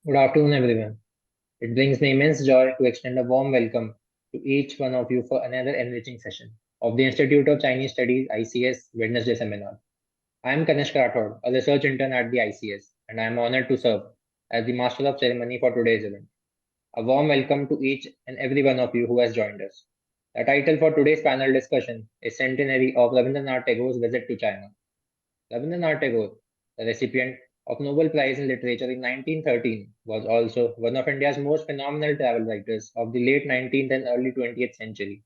Good afternoon, everyone. It brings me immense joy to extend a warm welcome to each one of you for another enriching session of the Institute of Chinese Studies ICS Wednesday Seminar. I am Kanishk Rathod, a research intern at the ICS, and I am honored to serve as the Master of Ceremony for today's event. A warm welcome to each and every one of you who has joined us. The title for today's panel discussion is Centenary of Rabindranath Tagore's Visit to China. Rabindranath Tagore, the recipient of Nobel Prize in Literature in 1913, was also one of India's most phenomenal travel writers of the late 19th and early 20th century.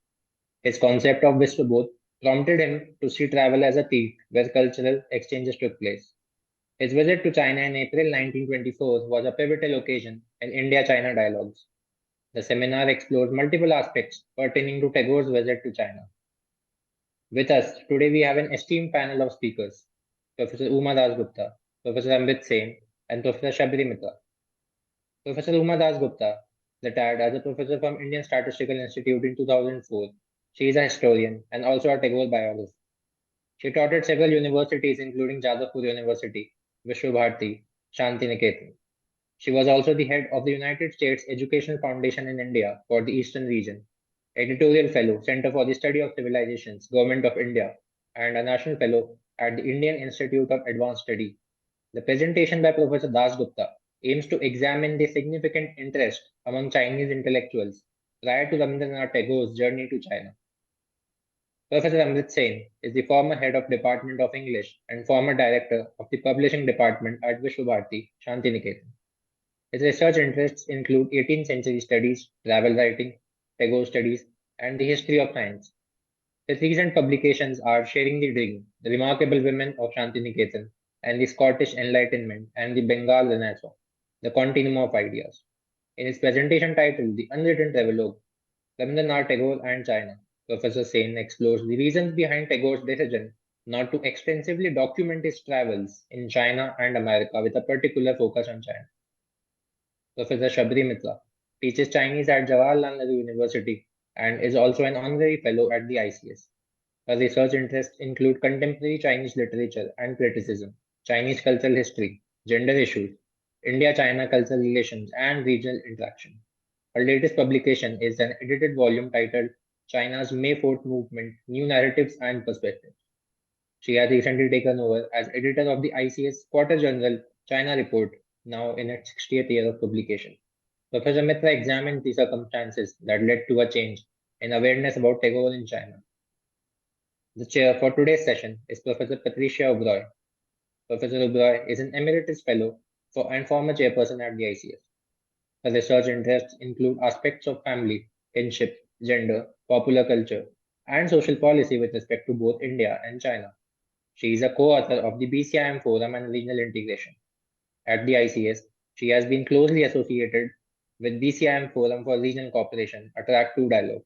His concept of visva-bodh prompted him to see travel as a field where cultural exchanges took place. His visit to China in April 1924 was a pivotal occasion in India-China dialogues. The seminar explored multiple aspects pertaining to Tagore's visit to China. With us today, we have an esteemed panel of speakers: Professor Uma Dasgupta, Professor Amrit Sen, and Professor Shabri Mitra. Professor Uma Dasgupta retired as a professor from Indian Statistical Institute in 2004. She is a historian and also a Tagore biographer. She taught at several universities, including Jadavpur University, Visva-Bharati, Shantiniketan. She was also the head of the United States Educational Foundation in India for the Eastern region, editorial fellow, Center for the Study of Civilizations, Government of India, and a national fellow at the Indian Institute of Advanced Study. The presentation by Professor Das Gupta aims to examine the significant interest among Chinese intellectuals prior to Rabindranath Tagore's journey to China. Professor Amrit Sen is the former head of Department of English and former director of the publishing department at Vishwabharati, Shantiniketan. His research interests include 18th century studies, travel writing, Tagore studies, and the history of science. His recent publications are Sharing the Dream, The Remarkable Women of Shantiniketan, and the Scottish Enlightenment and the Bengal Renaissance, The Continuum of Ideas. In his presentation titled The Unwritten Travelogue, Rabindranath Tagore and China, Professor Sen explores the reasons behind Tagore's decision not to extensively document his travels in China and America with a particular focus on China. Professor Shabri Mitra teaches Chinese at Jawaharlal Nehru University and is also an honorary fellow at the ICS. Her research interests include contemporary Chinese literature and criticism, Chinese cultural history, gender issues, India-China cultural relations, and regional interaction. Her latest publication is an edited volume titled China's May 4th Movement, New Narratives and Perspectives. She has recently taken over as editor of the ICS Quarter Journal China Report, now in its 60th year of publication. Professor Mitra examined the circumstances that led to a change in awareness about Tagore in China. The chair for today's session is Professor Patricia Oberoi. Professor Oberoi is an emeritus fellow and former chairperson at the ICS. Her research interests include aspects of family, kinship, gender, popular culture, and social policy with respect to both India and China. She is a co-author of the BCIM Forum on Regional Integration. At the ICS, she has been closely associated with BCIM Forum for Regional Cooperation, a track 2 dialogue.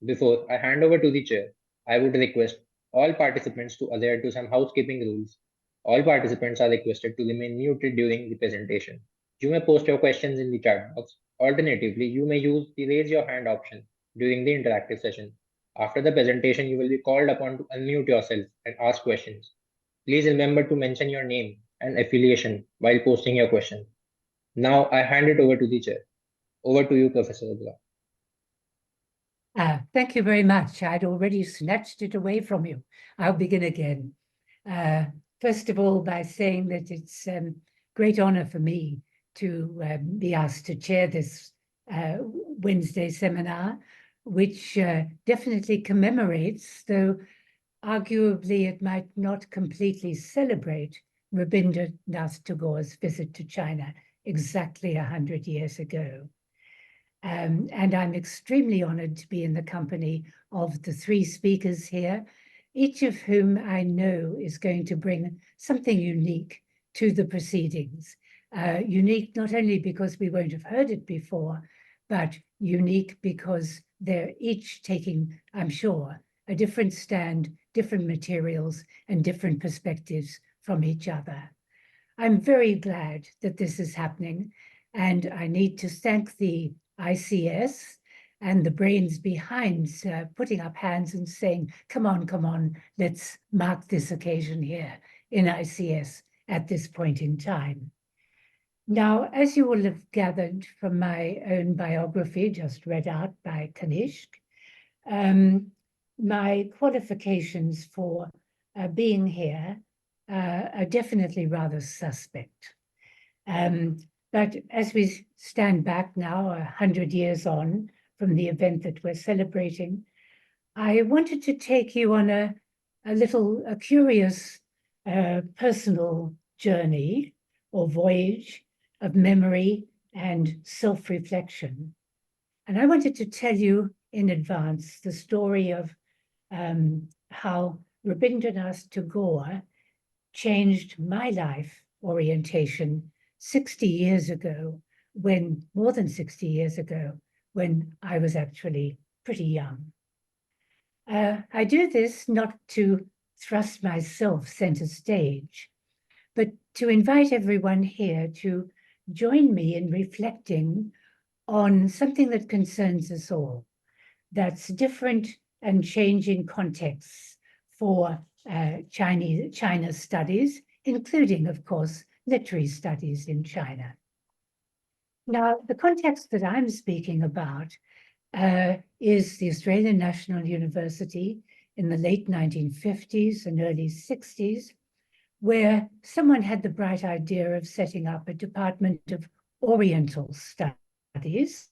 Before I hand over to the chair, I would request all participants to adhere to some housekeeping rules. All participants are requested to remain muted during the presentation. You may post your questions in the chat box. Alternatively, you may use the raise your hand option during the interactive session. After the presentation, you will be called upon to unmute yourself and ask questions. Please remember to mention your name and affiliation while posting your question. Now I hand it over to the chair. Over to you, Professor Abra. Thank you very much. I'd already snatched it away from you. I'll begin again. First of all, by saying that it's a great honor for me to be asked to chair this Wednesday seminar, which definitely commemorates, though arguably it might not completely celebrate, Rabindranath Tagore's visit to China exactly 100 years ago. And I'm extremely honored to be in the company of the three speakers here, each of whom I know is going to bring something unique to the proceedings. Unique not only because we won't have heard it before, but unique because they're each taking, I'm sure, a different stand, different materials, and different perspectives from each other. I'm very glad that this is happening, and I need to thank the ICS and the brains behind putting up hands and saying, come on, let's mark this occasion here in ICS at this point in time. Now, as you will have gathered from my own biography, just read out by Kanishk, my qualifications for being here are definitely rather suspect. But as we stand back now, 100 years on from the event that we're celebrating, I wanted to take you on a curious personal journey or voyage of memory and self-reflection. And I wanted to tell you in advance the story of how Rabindranath Tagore changed my life orientation 60 years ago, more than 60 years ago, when I was actually pretty young. I do this not to thrust myself center stage, but to invite everyone here to join me in reflecting on something that concerns us all, that's different and changing contexts for China studies, including, of course, literary studies in China. Now, the context that I'm speaking about is the Australian National University in the late 1950s and early 60s, where someone had the bright idea of setting up a Department of Oriental Studies,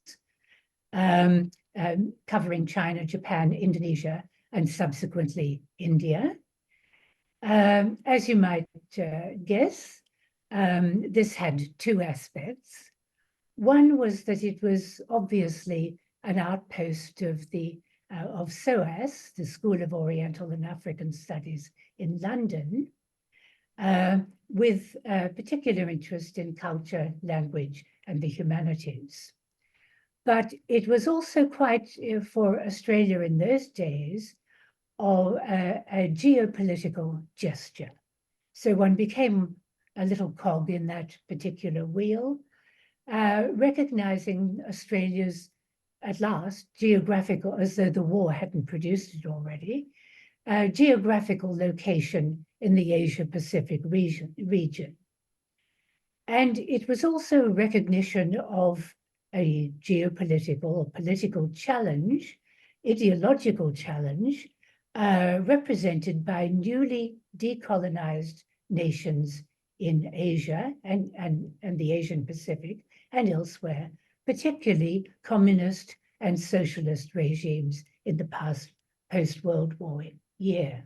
covering China, Japan, Indonesia, and subsequently India. As you might guess, this had two aspects. One was that it was obviously an outpost of SOAS, the School of Oriental and African Studies in London, with particular interest in culture, language, and the humanities. But it was also quite, for Australia in those days, of a geopolitical gesture. So one became a little cog in that particular wheel, recognizing Australia's, at last, geographical, as though the war hadn't produced it already, geographical location in the Asia-Pacific region. And it was also a recognition of a geopolitical or political challenge, ideological challenge, represented by newly decolonized nations in Asia and the Asian Pacific and elsewhere, particularly communist and socialist regimes in the post-World War year.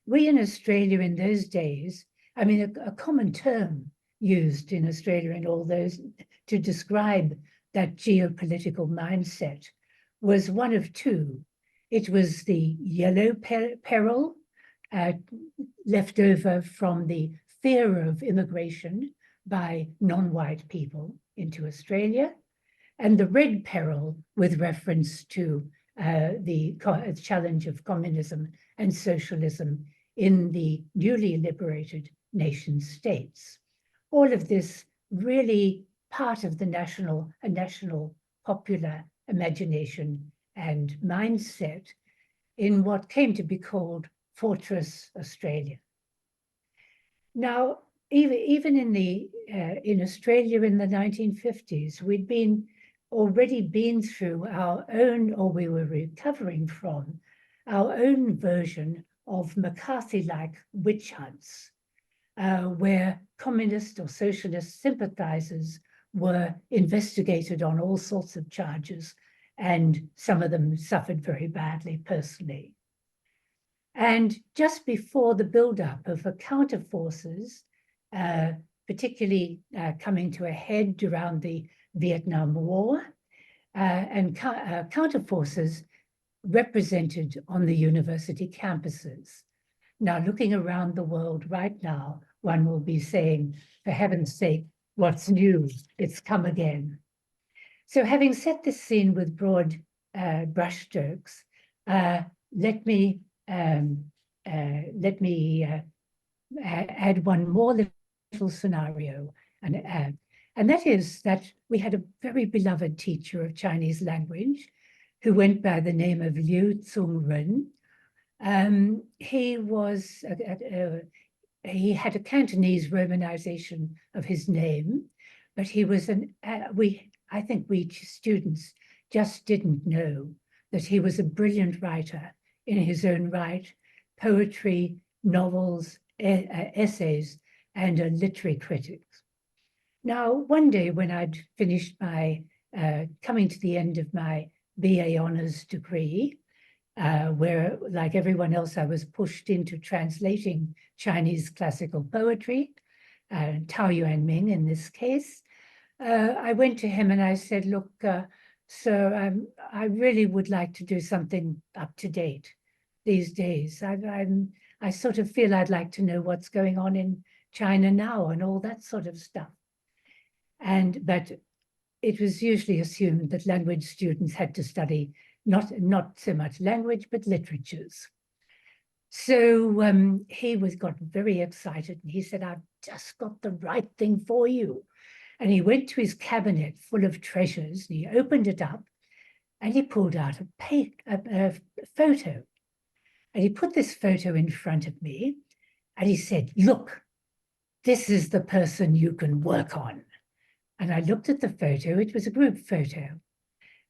We in Australia in those days, I mean, a common term used in Australia in all those to describe that geopolitical mindset was one of two. It was the yellow peril, left over from the fear of immigration by non-white people into Australia, and the red peril with reference to the challenge of communism and socialism in the newly liberated nation states. All of this really part of the national popular imagination and mindset in what came to be called Fortress Australia. Now, even in Australia in the 1950s, we'd already been through our own, or we were recovering from, our own version of McCarthy-like witch hunts, where communist or socialist sympathizers were investigated on all sorts of charges, and some of them suffered very badly personally. And just before the buildup of the counter forces, particularly coming to a head around the Vietnam War, and counter forces represented on the university campuses. Now, looking around the world right now, one will be saying, for heaven's sake, what's new? It's come again. So having set this scene with broad brushstrokes, let me add one more little scenario, and that is that we had a very beloved teacher of Chinese language who went by the name of Liu Zhongren. He was he had a Cantonese romanization of his name, but he was I think we students just didn't know that he was a brilliant writer in his own right, poetry, novels, essays, and a literary critic. Now, one day when I'd finished my, coming to the end of my BA honours degree, where, like everyone else, I was pushed into translating Chinese classical poetry, Tao Yuan Ming in this case, I went to him and I said, look, sir, I really would like to do something up to date these days. I sort of feel I'd like to know what's going on in China now and all that sort of stuff. But it was usually assumed that language students had to study not so much language, but literatures. So he got very excited and he said, I've just got the right thing for you. And he went to his cabinet full of treasures and he opened it up and he pulled out a photo. And he put this photo in front of me and he said, look, this is the person you can work on. And I looked at the photo, it was a group photo.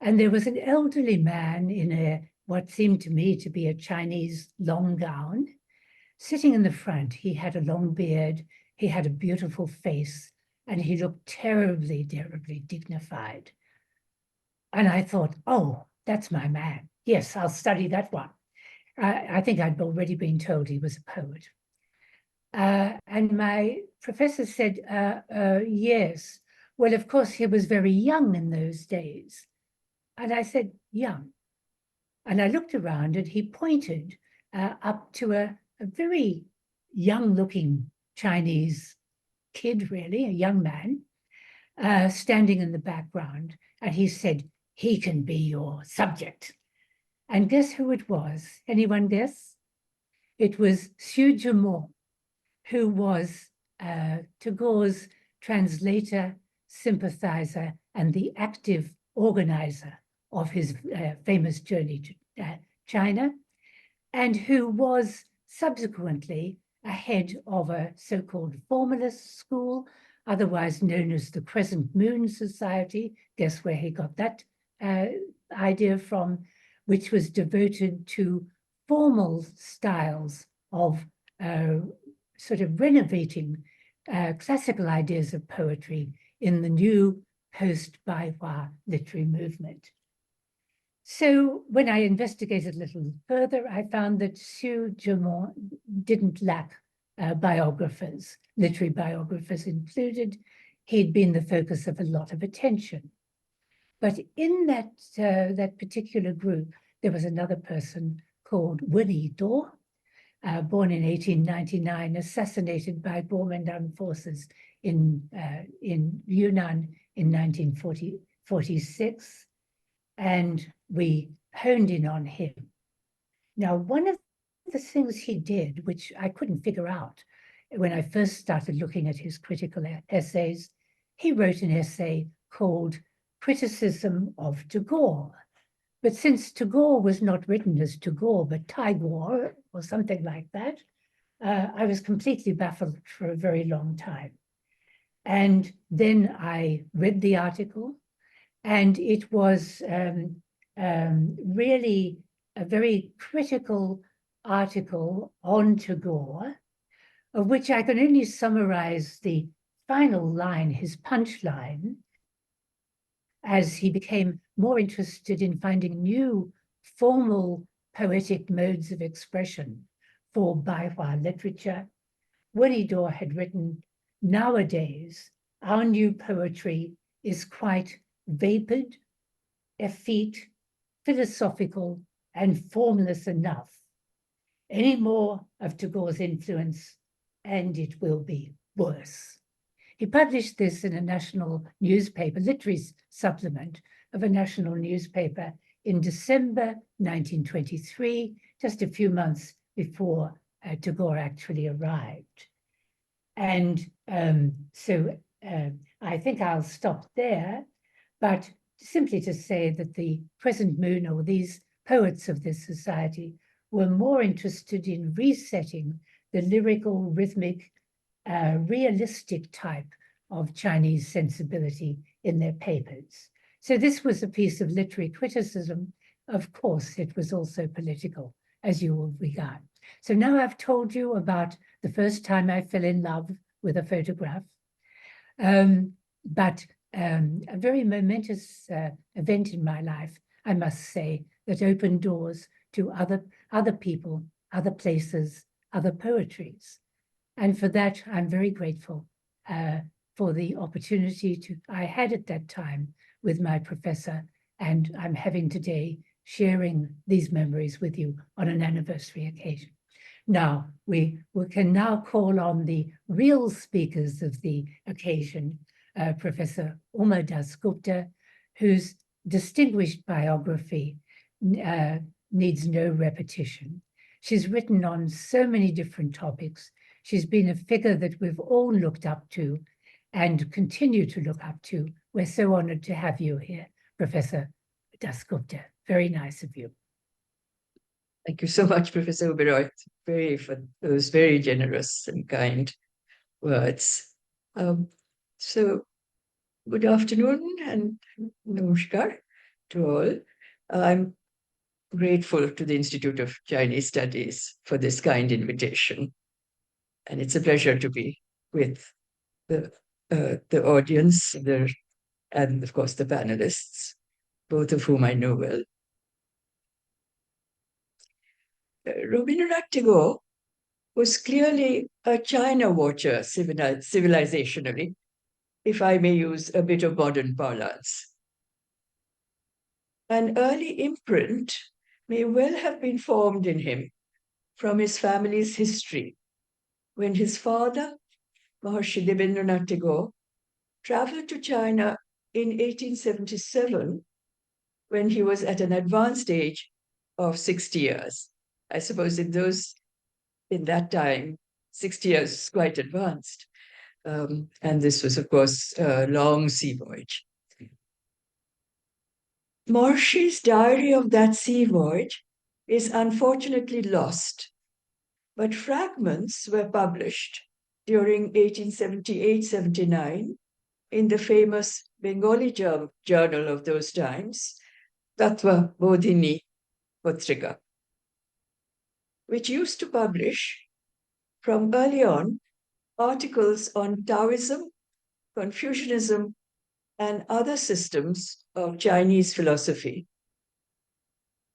And there was an elderly man in what seemed to me to be a Chinese long gown, sitting in the front. He had a long beard, he had a beautiful face, and he looked terribly, terribly dignified. And I thought, oh, that's my man. Yes, I'll study that one. I think I'd already been told he was a poet. And my professor said, yes. Well, of course, he was very young in those days. And I said, young. And I looked around and he pointed up to a very young-looking Chinese kid, really, a young man, standing in the background. And he said, he can be your subject. And guess who it was? Anyone guess? It was Xu Zhimo, who was Tagore's translator, sympathizer, and the active organizer of his famous journey to China, and who was subsequently a head of a so-called formalist school, otherwise known as the Crescent Moon Society. Guess where he got that idea from, which was devoted to formal styles of sort of renovating classical ideas of poetry in the new post-Baihua literary movement. So when I investigated a little further, I found that Xu Zhimo didn't lack biographers, literary biographers included. He'd been the focus of a lot of attention. But in that particular group, there was another person called Winnie Do, born in 1899, assassinated by Kuomintang forces in Yunnan in 1946, and we honed in on him. Now, one of the things he did, which I couldn't figure out when I first started looking at his critical essays, he wrote an essay called Criticism of Tagore. But since Tagore was not written as Tagore, but Tagore, or something like that, I was completely baffled for a very long time. And then I read the article, and it was really a very critical article on Tagore, of which I can only summarize the final line, his punchline, as he became more interested in finding new formal poetic modes of expression for Baihua literature. Winnie Do had written, nowadays, our new poetry is quite vapid, effete, philosophical, and formless enough. Any more of Tagore's influence, and it will be worse. He published this in a national newspaper, literary supplement of a national newspaper in December 1923, just a few months before Tagore actually arrived. And so I think I'll stop there, but simply to say that the Crescent Moon, or these poets of this society, were more interested in resetting the lyrical, rhythmic, realistic type of Chinese sensibility in their papers. So this was a piece of literary criticism. Of course, it was also political, as you will regard. So now I've told you about the first time I fell in love with a photograph, but a very momentous event in my life, I must say, that opened doors to other people, other places, other poetries. And for that, I'm very grateful for the opportunity I had at that time with my professor, and I'm having today sharing these memories with you on an anniversary occasion. Now, we can now call on the real speakers of the occasion, Professor Uma Dasgupta, whose distinguished biography needs no repetition. She's written on so many different topics. She's been a figure that we've all looked up to and continue to look up to. We're so honored to have you here, Professor Dasgupta. Very nice of you. Thank you so much, Professor Oberoi, for those very generous and kind words. So, good afternoon and namaskar to all. I'm grateful to the Institute of Chinese Studies for this kind invitation. And it's a pleasure to be with the audience and, of course, the panelists, both of whom I know well. Rabindranath Tagore was clearly a China watcher civilizationally, if I may use a bit of modern parlance. An early imprint may well have been formed in him from his family's history, when his father, Maharishi Rabindranath Tagore, traveled to China in 1877 when he was at an advanced age of 60 years. I suppose in that time, 60 years is quite advanced. And this was, of course, a long sea voyage. Maharishi's diary of that sea voyage is unfortunately lost, but fragments were published during 1878-79 in the famous Bengali journal of those times, Tattva-bodhini Patrika, which used to publish from early on articles on Taoism, Confucianism, and other systems of Chinese philosophy,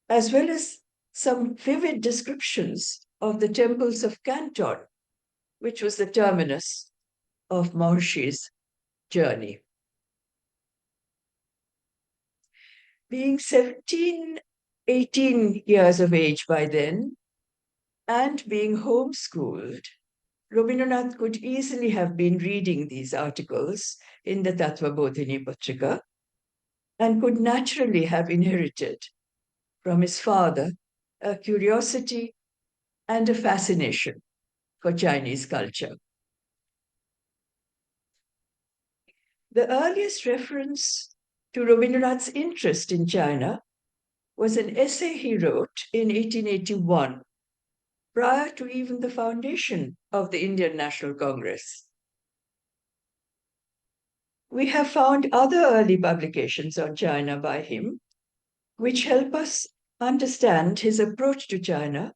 as well as some vivid descriptions of the temples of Canton, which was the terminus of Maharishi's journey. Being 17, 18 years of age by then, and being homeschooled, Rabindranath could easily have been reading these articles in the Tattva-bodhini Patrika and could naturally have inherited from his father a curiosity and a fascination for Chinese culture. The earliest reference to Rabindranath's interest in China was an essay he wrote in 1881, prior to even the foundation of the Indian National Congress. We have found other early publications on China by him, which help us understand his approach to China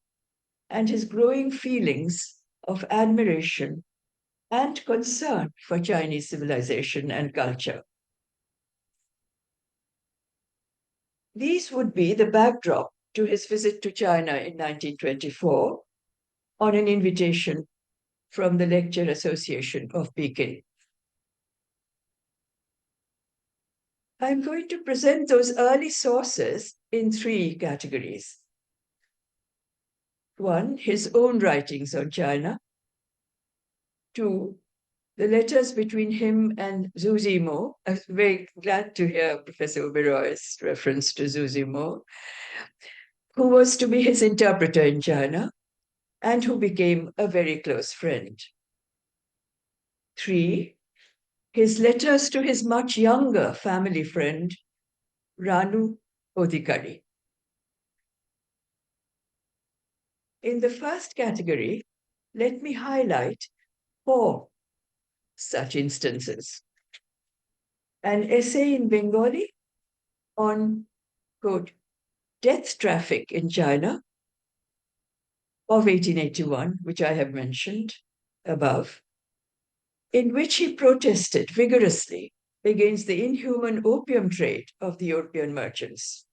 and his growing feelings of admiration and concern for Chinese civilization and culture. These would be the backdrop to his visit to China in 1924 on an invitation from the Lecture Association of Peking. I'm going to present those early sources in three categories. One, his own writings on China. Two, the letters between him and Zhu Zimo. I'm very glad to hear Professor Oberoi's reference to Zhu Zimo, who was to be his interpreter in China and who became a very close friend. Three, his letters to his much younger family friend, Ranu Odhikari. In the first category, let me highlight 4 such instances. An essay in Bengali on, quote, death traffic in China of 1881, which I have mentioned above, in which he protested vigorously against the inhuman opium trade of the European merchants.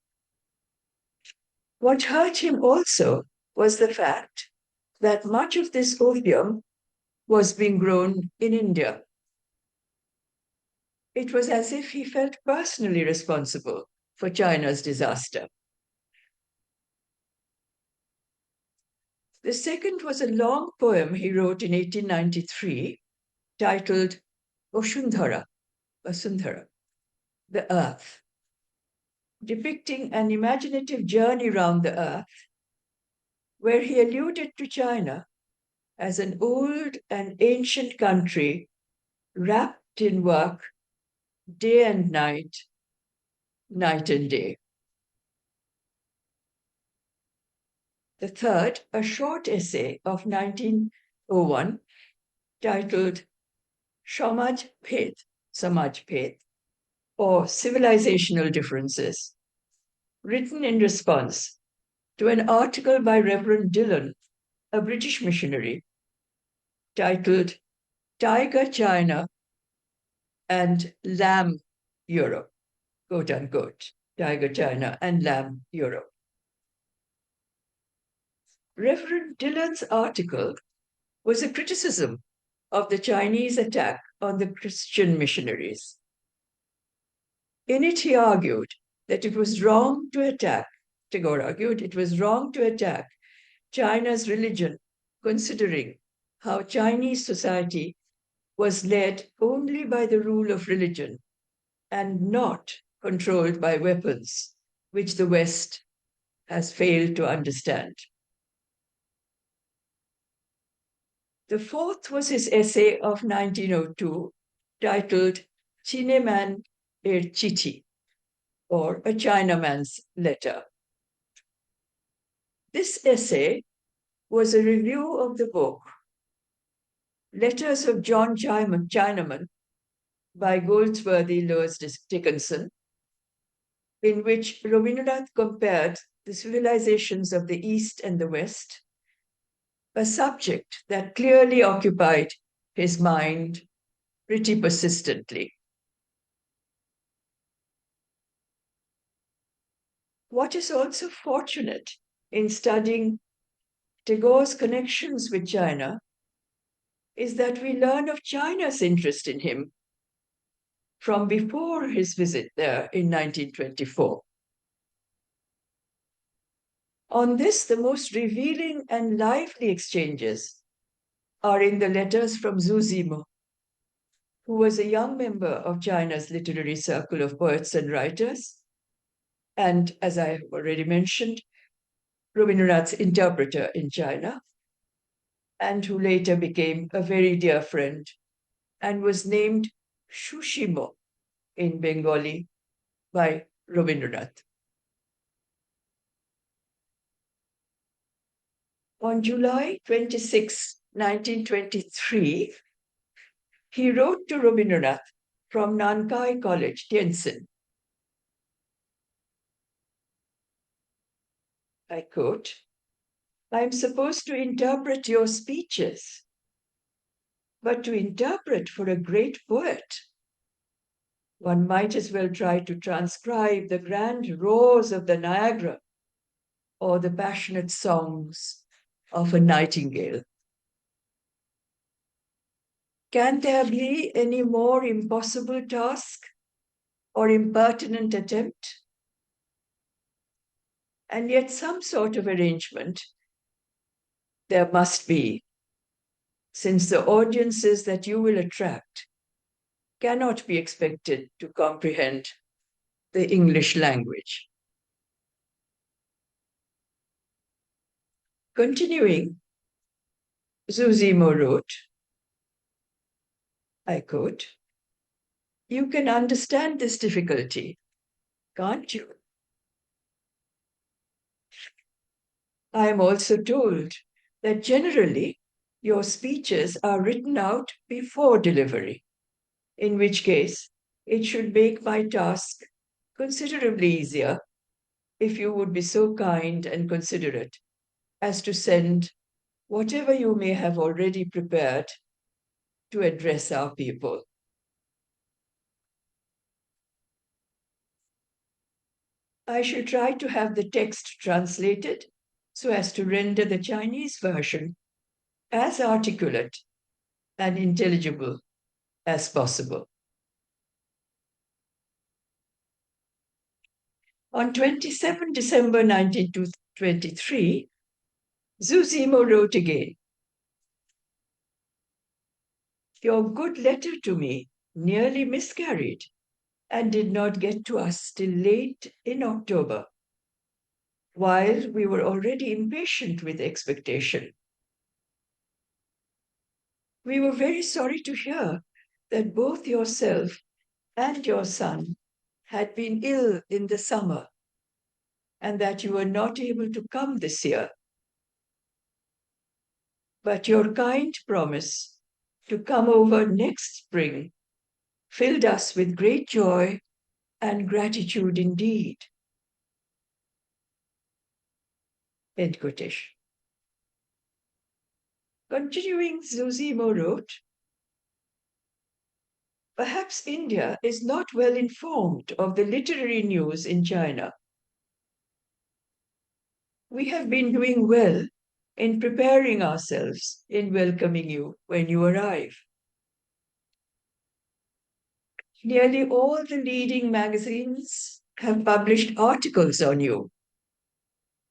What hurt him also was the fact that much of this opium was being grown in India. It was as if he felt personally responsible for China's disaster. The second was a long poem he wrote in 1893 titled Vasundhara, the Earth, depicting an imaginative journey round the Earth, where he alluded to China as an old and ancient country wrapped in work day and night, night and day. The third, a short essay of 1901 titled Samaj Bhed, or Civilizational Differences, written in response to an article by Reverend Dillon, a British missionary, titled Tiger China and Lamb Europe, quote unquote, Tiger China and Lamb Europe. Reverend Dillon's article was a criticism of the Chinese attack on the Christian missionaries. In it, he argued that it was wrong to attack, Tagore argued it was wrong to attack China's religion, considering how Chinese society was led only by the rule of religion and not controlled by weapons, which the West has failed to understand. The fourth was his essay of 1902, titled Chinaman Chithi, or A Chinaman's Letter. This essay was a review of the book Letters of John Chinaman by Goldsworthy Lewis Dickinson, in which Rabindranath compared the civilizations of the East and the West, a subject that clearly occupied his mind pretty persistently. What is also fortunate in studying Tagore's connections with China is that we learn of China's interest in him from before his visit there in 1924. On this, the most revealing and lively exchanges are in the letters from Zhu Zimo, who was a young member of China's literary circle of poets and writers, and, as I have already mentioned, Rabindranath's interpreter in China, and who later became a very dear friend and was named Shushimo in Bengali by Rabindranath. On July 26, 1923, he wrote to Rabindranath from Nankai College, Tientsin. I quote, I'm supposed to interpret your speeches, but to interpret for a great poet, one might as well try to transcribe the grand roars of the Niagara or the passionate songs of a nightingale. Can there be any more impossible task or impertinent attempt? And yet some sort of arrangement there must be, since the audiences that you will attract cannot be expected to comprehend the English language. Continuing, Zhu Zimo wrote, I quote, you can understand this difficulty, can't you? I am also told that generally your speeches are written out before delivery, in which case it should make my task considerably easier if you would be so kind and considerate as to send whatever you may have already prepared to address our people. I shall try to have the text translated so as to render the Chinese version as articulate and intelligible as possible. On 27 December 1923, Zhu Zimo wrote again, "Your good letter to me nearly miscarried and did not get to us till late in October, while we were already impatient with expectation. We were very sorry to hear that both yourself and your son had been ill in the summer and that you were not able to come this year. But your kind promise to come over next spring filled us with great joy and gratitude indeed." End quotation. Continuing, Zhu Zimo wrote, "Perhaps India is not well informed of the literary news in China. We have been doing well in preparing ourselves in welcoming you when you arrive. Nearly all the leading magazines have published articles on you,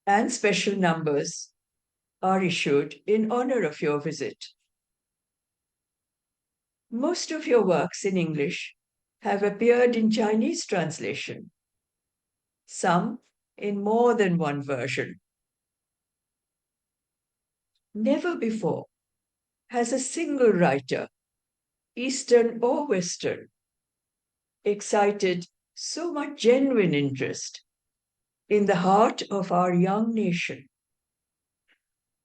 and special numbers are issued in honor of your visit. Most of your works in English have appeared in Chinese translation, some in more than one version. Never before has a single writer, Eastern or Western, excited so much genuine interest in the heart of our young nation.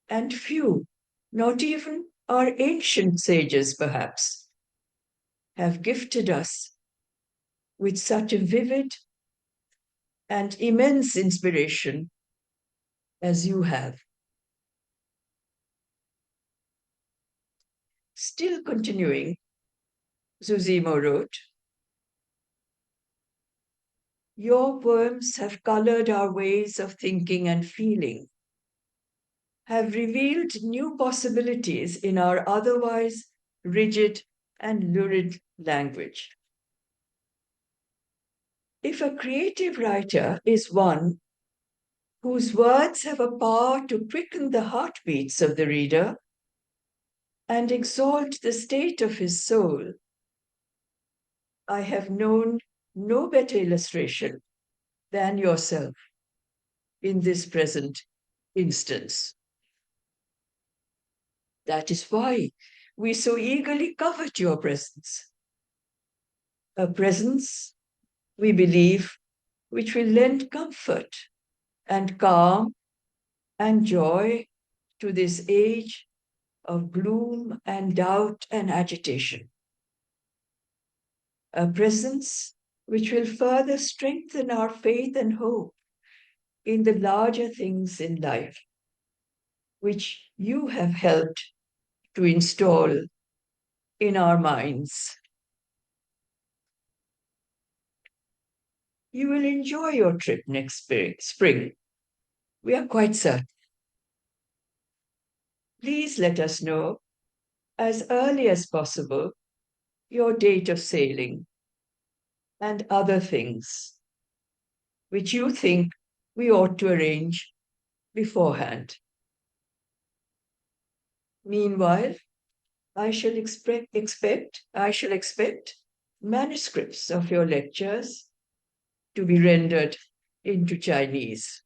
And few, not even our ancient sages perhaps, have gifted us with such a vivid and immense inspiration as you have." Still continuing, Zhu Zimo wrote, "Your poems have colored our ways of thinking and feeling, have revealed new possibilities in our otherwise rigid and lurid language. If a creative writer is one whose words have a power to quicken the heartbeats of the reader and exalt the state of his soul, I have known no better illustration than yourself in this present instance. That is why we so eagerly covet your presence. A presence, we believe, which will lend comfort and calm and joy to this age of gloom and doubt and agitation. A presence which will further strengthen our faith and hope in the larger things in life, which you have helped to install in our minds. You will enjoy your trip next spring. We are quite certain. Please let us know as early as possible your date of sailing and other things which you think we ought to arrange beforehand. Meanwhile, I shall expect manuscripts of your lectures to be rendered into Chinese.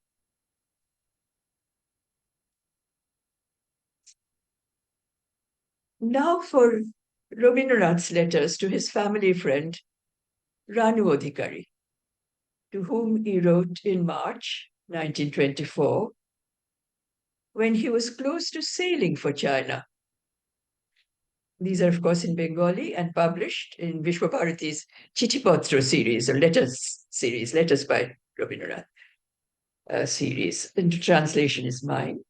Now for Rabindranath's letters to his family friend, Ranu Adhikari, to whom he wrote in March 1924, when he was close to sailing for China These are, of course, in Bengali and published in Visva-Bharati's Chithi series, or letters series, Letters by Rabindranath series. And the translation is mine.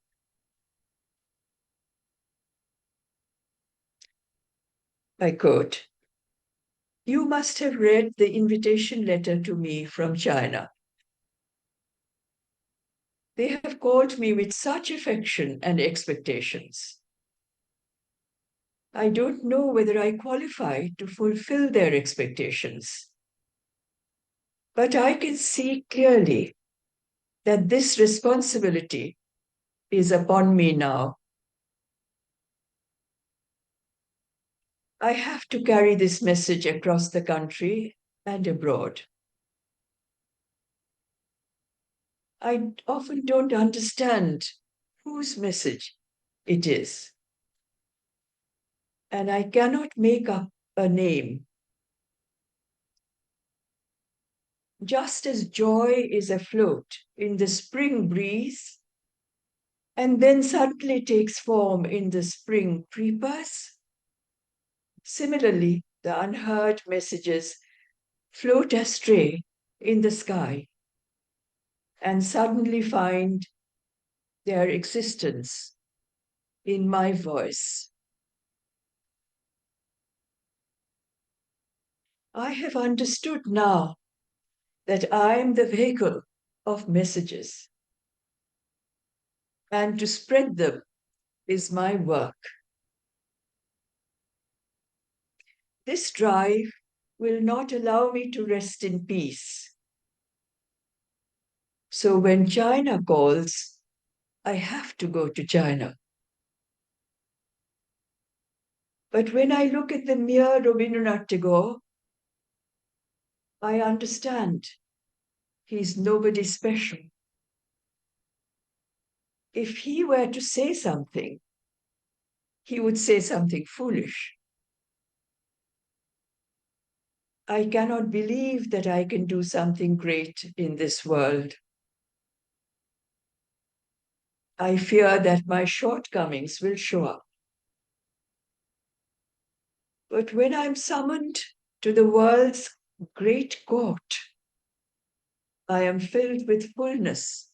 I quote, "You must have read the invitation letter to me from China. They have called me with such affection and expectations. I don't know whether I qualify to fulfill their expectations. But I can see clearly that this responsibility is upon me now. I have to carry this message across the country and abroad. I often don't understand whose message it is, and I cannot make up a name. Just as joy is afloat in the spring breeze and then suddenly takes form in the spring creepers, similarly, the unheard messages float astray in the sky and suddenly find their existence in my voice. I have understood now that I am the vehicle of messages, and to spread them is my work. This drive will not allow me to rest in peace. So when China calls, I have to go to China. But when I look at the mere Rabindranath Tagore, I understand he's nobody special. If he were to say something, he would say something foolish. I cannot believe that I can do something great in this world. I fear that my shortcomings will show up. But when I'm summoned to the world's great court, I am filled with fullness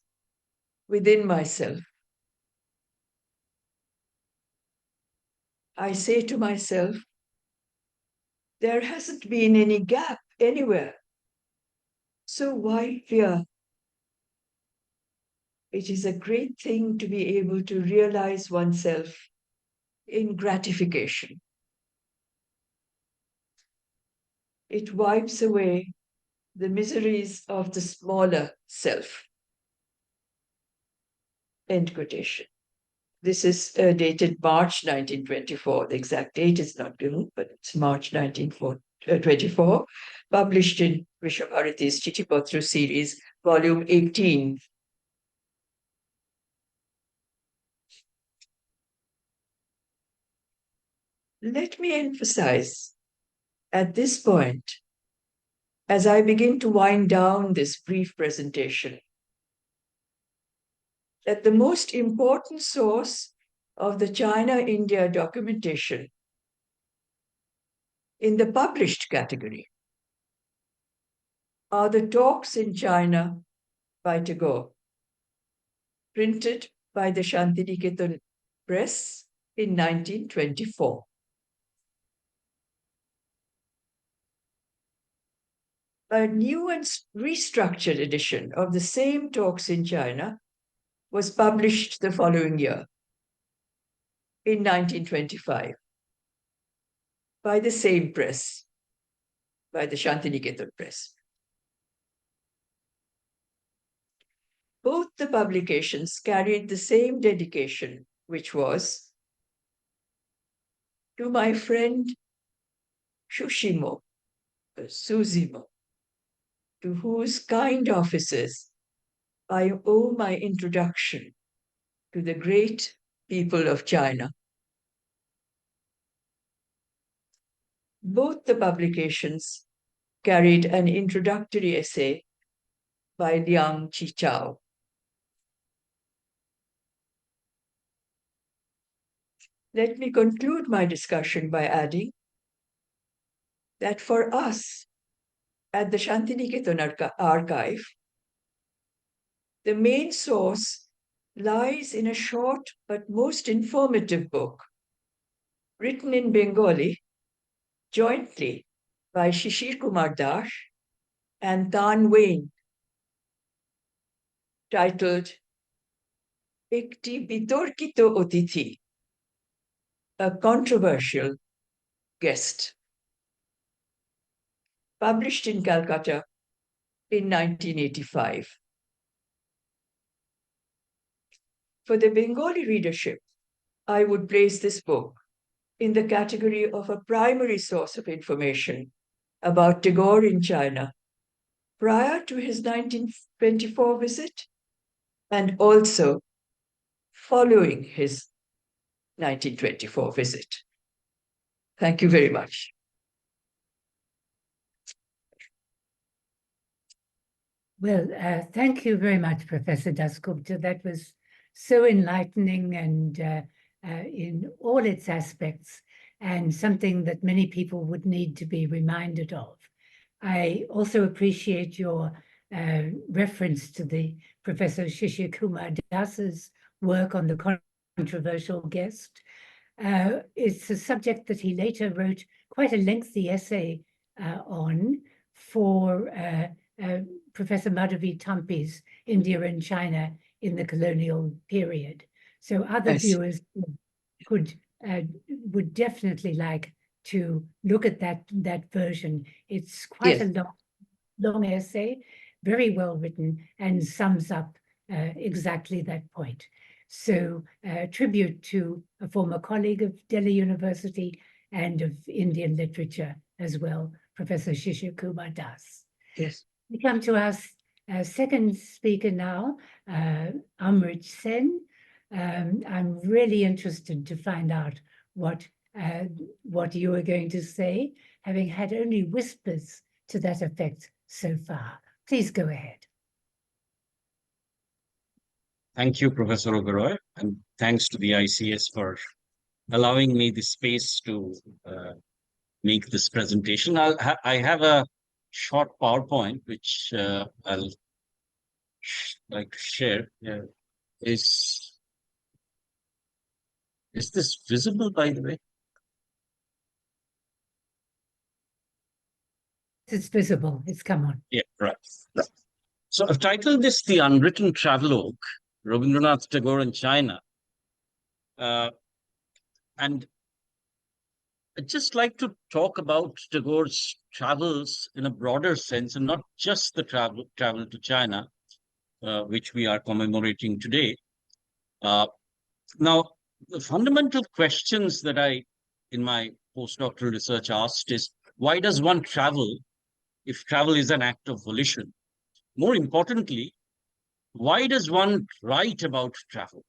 within myself. I say to myself, there hasn't been any gap anywhere. So why fear? It is a great thing to be able to realize oneself in gratification. It wipes away the miseries of the smaller self. End quotation. This is dated March 1924. The exact date is not given, but it's March 1924, published in Visva-Bharati's Chithi series, volume 18. Let me emphasize at this point, as I begin to wind down this brief presentation, that the most important source of the China-India documentation in the published category are the talks in China by Tagore, printed by the Shantiniketan Press in 1924. A new and restructured edition of the same talks in China was published the following year, in 1925, by the same press, by the Shantiniketan Press. Both the publications carried the same dedication, which was to my friend Shushimo, Suzimo, to whose kind offices I owe my introduction to the great people of China. Both the publications carried an introductory essay by Liang Qichao. let me conclude my discussion by adding that for us at the Shantiniketan archive, the main source lies in a short but most informative book written in Bengali jointly by Shishir Kumar Das and Tan Wayne, titled Ekti Bitorkito Otithi, a controversial guest, published in Calcutta in 1985. For the Bengali readership, I would place this book in the category of a primary source of information about Tagore in China prior to his 1924 visit and also following his 1924 visit. Thank you very much. Well, thank you very much, Professor Dasgupta. That was so enlightening and in all its aspects, and something that many people would need to be reminded of. I also appreciate your reference to the Professor Shishir Kumar Das's work on the controversial guest. It's a subject that he later wrote quite a lengthy essay on for Professor Madhavi Tampi's India and China in the colonial period. So other Yes. viewers would definitely like to look at that version. It's quite Yes. a long essay, very well written, and sums up exactly that point. So tribute to a former colleague of Delhi University and of Indian literature as well, Professor Shishir Kumar Das. Yes. We come to our second speaker now, Amrit Sen. I'm really interested to find out what you are going to say, having had only whispers to that effect so far. Please go ahead. Thank you, Professor Oberoi, and thanks to the ICS for allowing me the space to make this presentation. I have a short PowerPoint, which I'll like to share. Is this visible, by the way? It's visible. It's come on. Yeah, right. So I've titled this The Unwritten Travelogue, Rabindranath Tagore in China. And I'd just like to talk about Tagore's travels in a broader sense, and not just the travel to China, which we are commemorating today. Now, the fundamental questions that I, in my postdoctoral research, asked is, why does one travel if travel is an act of volition? More importantly, why does one write about travel?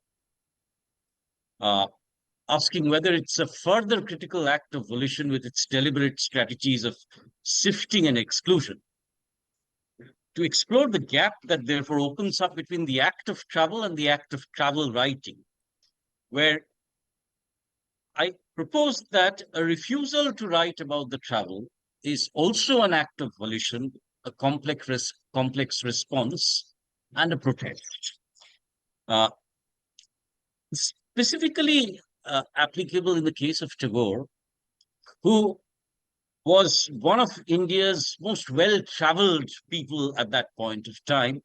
Asking whether it's a further critical act of volition with its deliberate strategies of sifting and exclusion. To explore the gap that therefore opens up between the act of travel and the act of travel writing, where I propose that a refusal to write about the travel is also an act of volition, a complex response, and a protest. Specifically applicable in the case of Tagore, who was one of India's most well-traveled people at that point of time,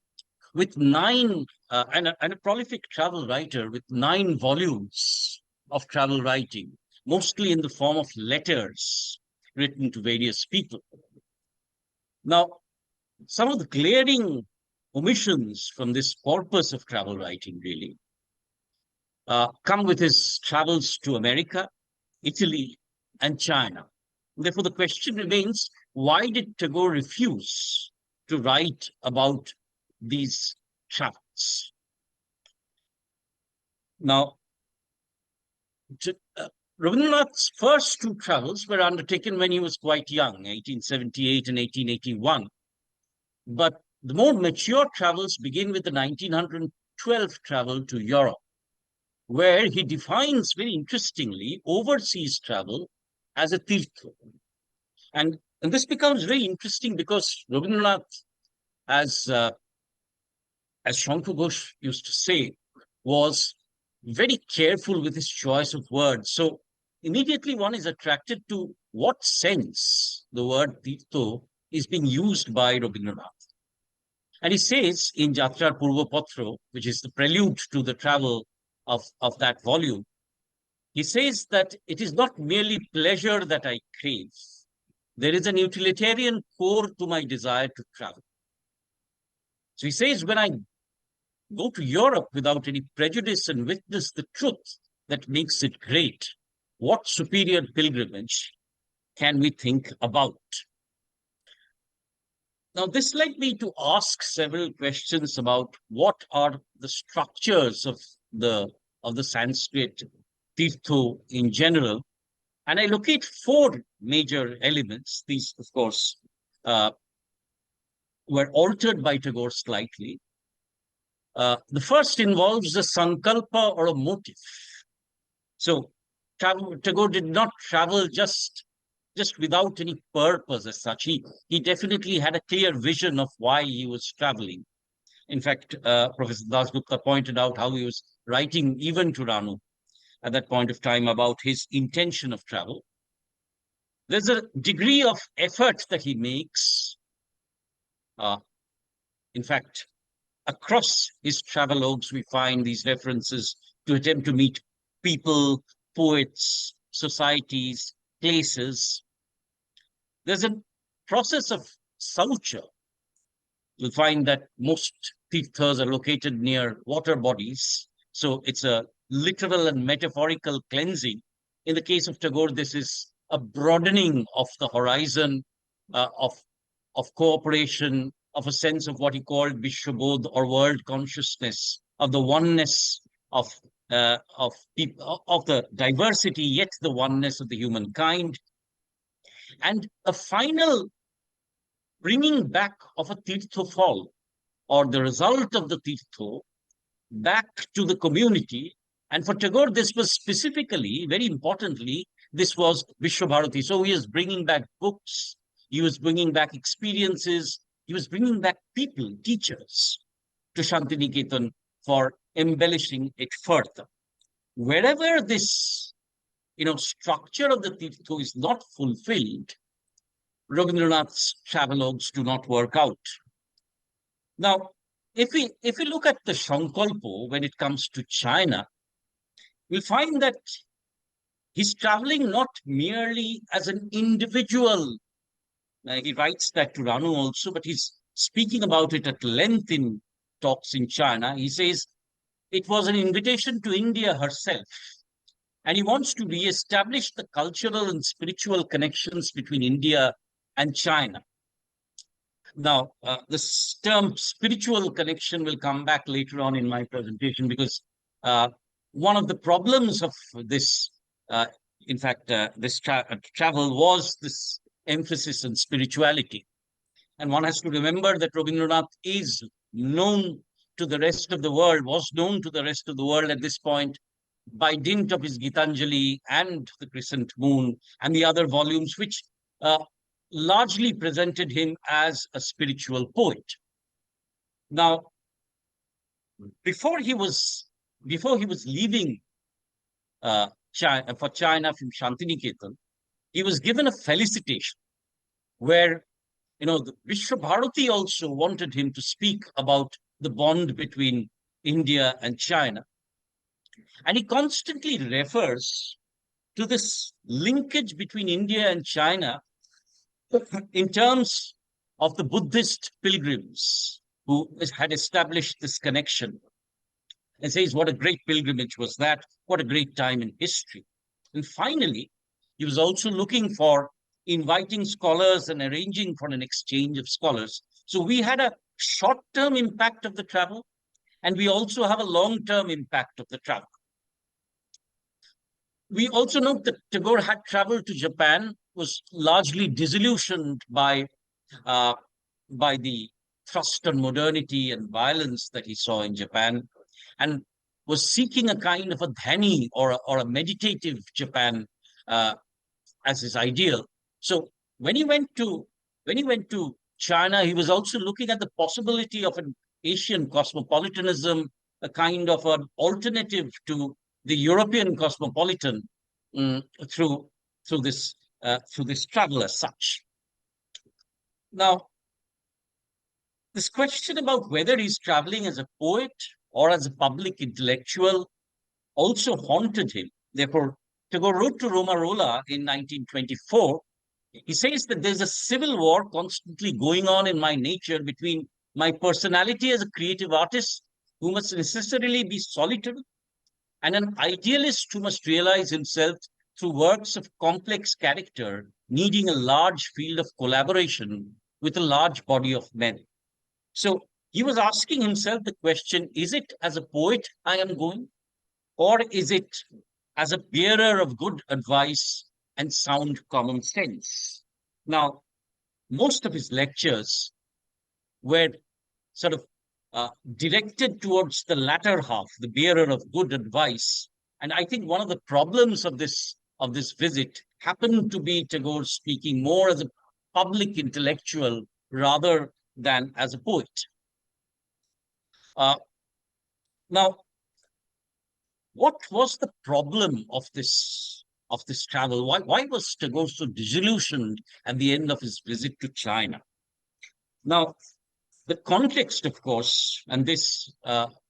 with and a prolific travel writer with 9 volumes of travel writing, mostly in the form of letters written to various people. Now, some of the glaring omissions from this corpus of travel writing really come with his travels to America, Italy, and China. Therefore, the question remains, why did Tagore refuse to write about these travels? Now, Rabindranath's first 2 travels were undertaken when he was quite young, 1878 and 1881. But the more mature travels begin with the 1912 travel to Europe. where he defines very interestingly overseas travel as a tirtha. And this becomes very interesting because Rabindranath, as Shankar Ghosh used to say, was very careful with his choice of words. So immediately one is attracted to what sense the word tirtha is being used by Rabindranath. And he says in Jatra Purvapatra, which is the prelude to the travel of that volume, he says that it is not merely pleasure that I crave. There is an utilitarian core to my desire to travel. So he says, when I go to Europe without any prejudice and witness the truth that makes it great, what superior pilgrimage can we think about? Now, this led me to ask several questions about what are the structures of the Sanskrit tirtha in general. And I locate four major elements. These, of course, were altered by Tagore slightly. The first involves a sankalpa or a motive. So Tagore did not travel just without any purpose as such. He definitely had a clear vision of why he was traveling. In fact, Professor Dasgupta pointed out how he was writing even to Ranu at that point of time about his intention of travel. There's a degree of effort that he makes. In fact, across his travelogues, we find these references to attempt to meet people, poets, societies, places. There's a process of saucha. You'll find that most tirthas are located near water bodies. So it's a literal and metaphorical cleansing. In the case of Tagore, this is a broadening of the horizon of cooperation, of a sense of what he called visva-bodh or world consciousness, of the oneness of people, of the diversity, yet the oneness of the humankind, and a final bringing back of a tirtha fall, or the result of the tirtha, back to the community. And for Tagore, this was specifically, very importantly, this was Vishwa-bharati. So he was bringing back books, he was bringing back experiences, he was bringing back people, teachers, to Shantiniketan for embellishing it further. Wherever this, structure of the tirtha is not fulfilled, Rabindranath's travelogues do not work out. Now, if we look at the Shankalpo when it comes to China, we'll find that he's traveling not merely as an individual. He writes that to Ranu also, but he's speaking about it at length in talks in China. He says it was an invitation to India herself, and he wants to re-establish the cultural and spiritual connections between India and China. Now, this term spiritual connection will come back later on in my presentation, because one of the problems of this, this travel was this emphasis on spirituality. And one has to remember that Rabindranath is known to the rest of the world, was known to the rest of the world at this point by dint of his Gitanjali and the Crescent Moon and the other volumes, which largely presented him as a spiritual poet. Now, before he was leaving China, for China from Shantiniketan, he was given a felicitation where, the Vishwa-bharati also wanted him to speak about the bond between India and China. And he constantly refers to this linkage between India and China in terms of the Buddhist pilgrims who had established this connection, and says what a great pilgrimage was that, what a great time in history. And finally, he was also looking for inviting scholars and arranging for an exchange of scholars. So we had a short-term impact of the travel, and we also have a long-term impact of the travel. We also note that Tagore had traveled to Japan, was largely disillusioned by the thrust on modernity and violence that he saw in Japan. And was seeking a kind of a dhani or a meditative Japan as his ideal. So when he went to China, he was also looking at the possibility of an Asian cosmopolitanism, a kind of an alternative to the European cosmopolitan through this travel as such. Now, this question about whether he's traveling as a poet or as a public intellectual also haunted him. Therefore, Tagore wrote to Romarola in 1924. He says that there's a civil war constantly going on in my nature between my personality as a creative artist, who must necessarily be solitary, and an idealist who must realize himself through works of complex character, needing a large field of collaboration with a large body of men. So he was asking himself the question, is it as a poet I am going? Or is it as a bearer of good advice and sound common sense? Now, most of his lectures were sort of directed towards the latter half, the bearer of good advice. And I think one of the problems of this visit happened to be Tagore speaking more as a public intellectual rather than as a poet. Now, what was the problem of this travel? Why was Tagore so disillusioned at the end of his visit to China? Now, the context, of course, and this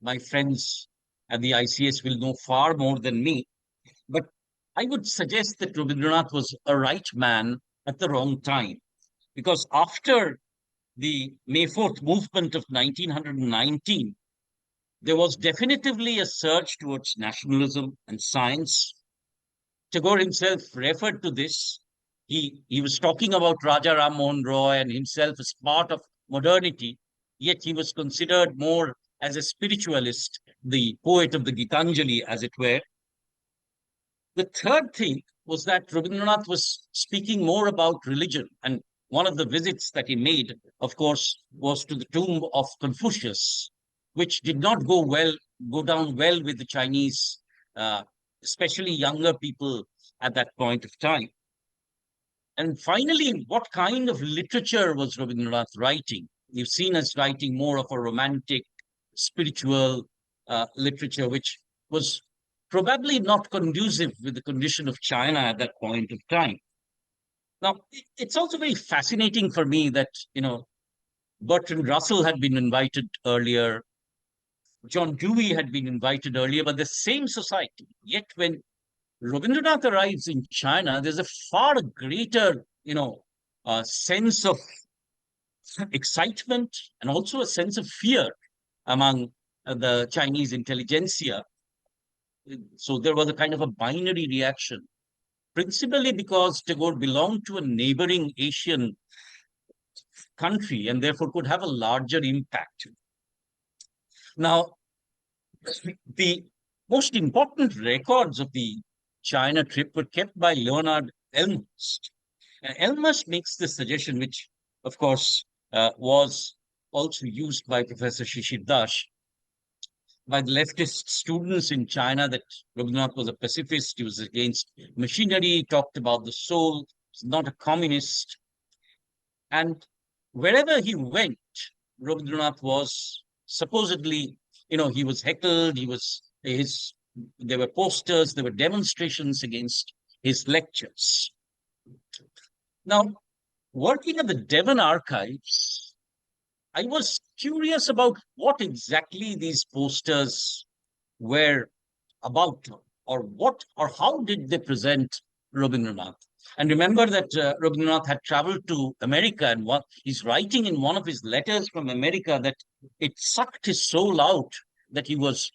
my friends at the ICS will know far more than me, but I would suggest that Rabindranath was a right man at the wrong time, because after the May 4th movement of 1919, there was definitively a surge towards nationalism and science. Tagore himself referred to this. He was talking about Raja Ram Mohan Roy and himself as part of modernity, yet he was considered more as a spiritualist, the poet of the Gitanjali, as it were. The third thing was that Rabindranath was speaking more about religion. And one of the visits that he made, of course, was to the tomb of Confucius, which did not go down well with the Chinese, especially younger people at that point of time. And finally, what kind of literature was Rabindranath writing? You've seen us writing more of a romantic, spiritual literature, which was probably not conducive with the condition of China at that point of time. Now, it's also very fascinating for me that, Bertrand Russell had been invited earlier, John Dewey had been invited earlier, but the same society. Yet when Rabindranath arrives in China, there's a far greater, sense of excitement and also a sense of fear among the Chinese intelligentsia. So there was a kind of a binary reaction, principally because Tagore belonged to a neighboring Asian country and therefore could have a larger impact. Now, the most important records of the China trip were kept by Leonard Elmhurst. And Elmhurst makes this suggestion, which, of course, was also used by Professor Shishir Das, by the leftist students in China, that Rabindranath was a pacifist, he was against machinery, he talked about the soul, he's not a communist. And wherever he went, Rabindranath was supposedly, he was heckled, there were posters, there were demonstrations against his lectures. Now, working at the Devon archives, I was curious about what exactly these posters were about, or how did they present Rabindranath. And remember that Rabindranath had traveled to America, and he's writing in one of his letters from America that it sucked his soul out that he was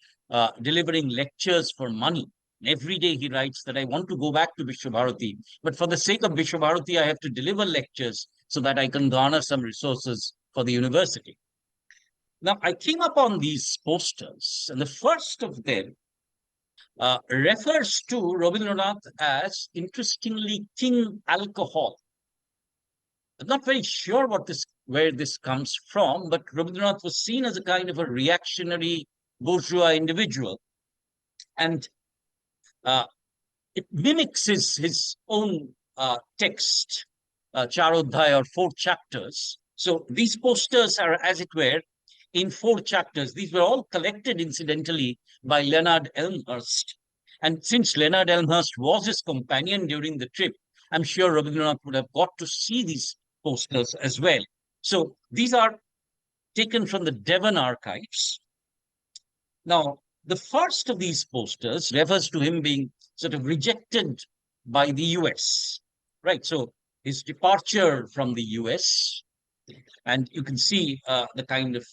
delivering lectures for money. And every day he writes that I want to go back to Visva-Bharati, but for the sake of Visva-Bharati, I have to deliver lectures so that I can garner some resources for the university. Now, I came upon these posters, and the first of them refers to Rabindranath as, interestingly, King Alcohol. I'm not very sure where this comes from, but Rabindranath was seen as a kind of a reactionary bourgeois individual. And it mimics his own text, Charodhaya, or 4 chapters. So these posters are, as it were, in 4 chapters. These were all collected, incidentally, by Leonard Elmhirst. And since Leonard Elmhirst was his companion during the trip, I'm sure Rabindranath would have got to see these posters as well. So these are taken from the Devon archives. Now, the first of these posters refers to him being sort of rejected by the US, right? So his departure from the US, and you can see the kind of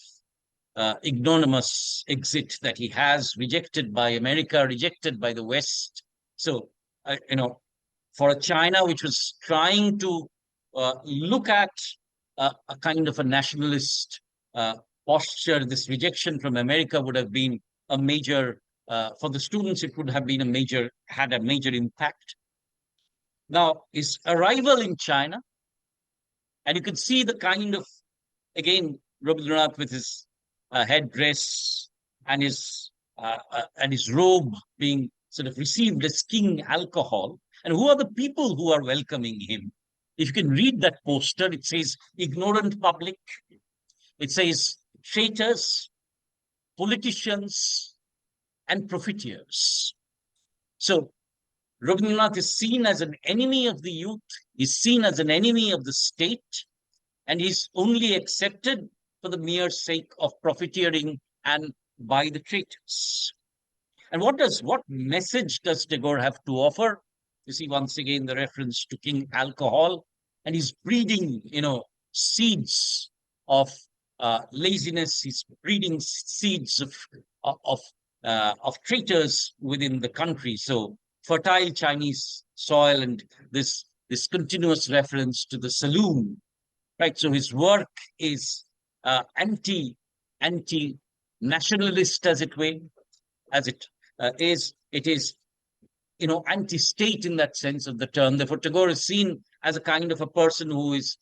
ignominious exit that he has, rejected by America, rejected by the West. So, for a China which was trying to look at a kind of a nationalist posture, this rejection from America would have been a major, for the students, it would have been had a major impact. Now, his arrival in China, and you can see the kind of, again, Rabindranath with his headdress and his robe being sort of received as king alcohol. And who are the people who are welcoming him? If you can read that poster, it says ignorant public, it says traitors, politicians, and profiteers. So Rabindranath is seen as an enemy of the youth, is seen as an enemy of the state, and is only accepted for the mere sake of profiteering and by the traitors. And what message does Tagore have to offer? You see, once again, the reference to king alcohol, and he's breeding, seeds of laziness. He's breeding seeds of traitors within the country. So fertile Chinese soil, and this continuous reference to the saloon, right? So his work is anti-nationalist, as it is. It is, anti-state in that sense of the term. Therefore, Tagore is seen as a kind of a person who is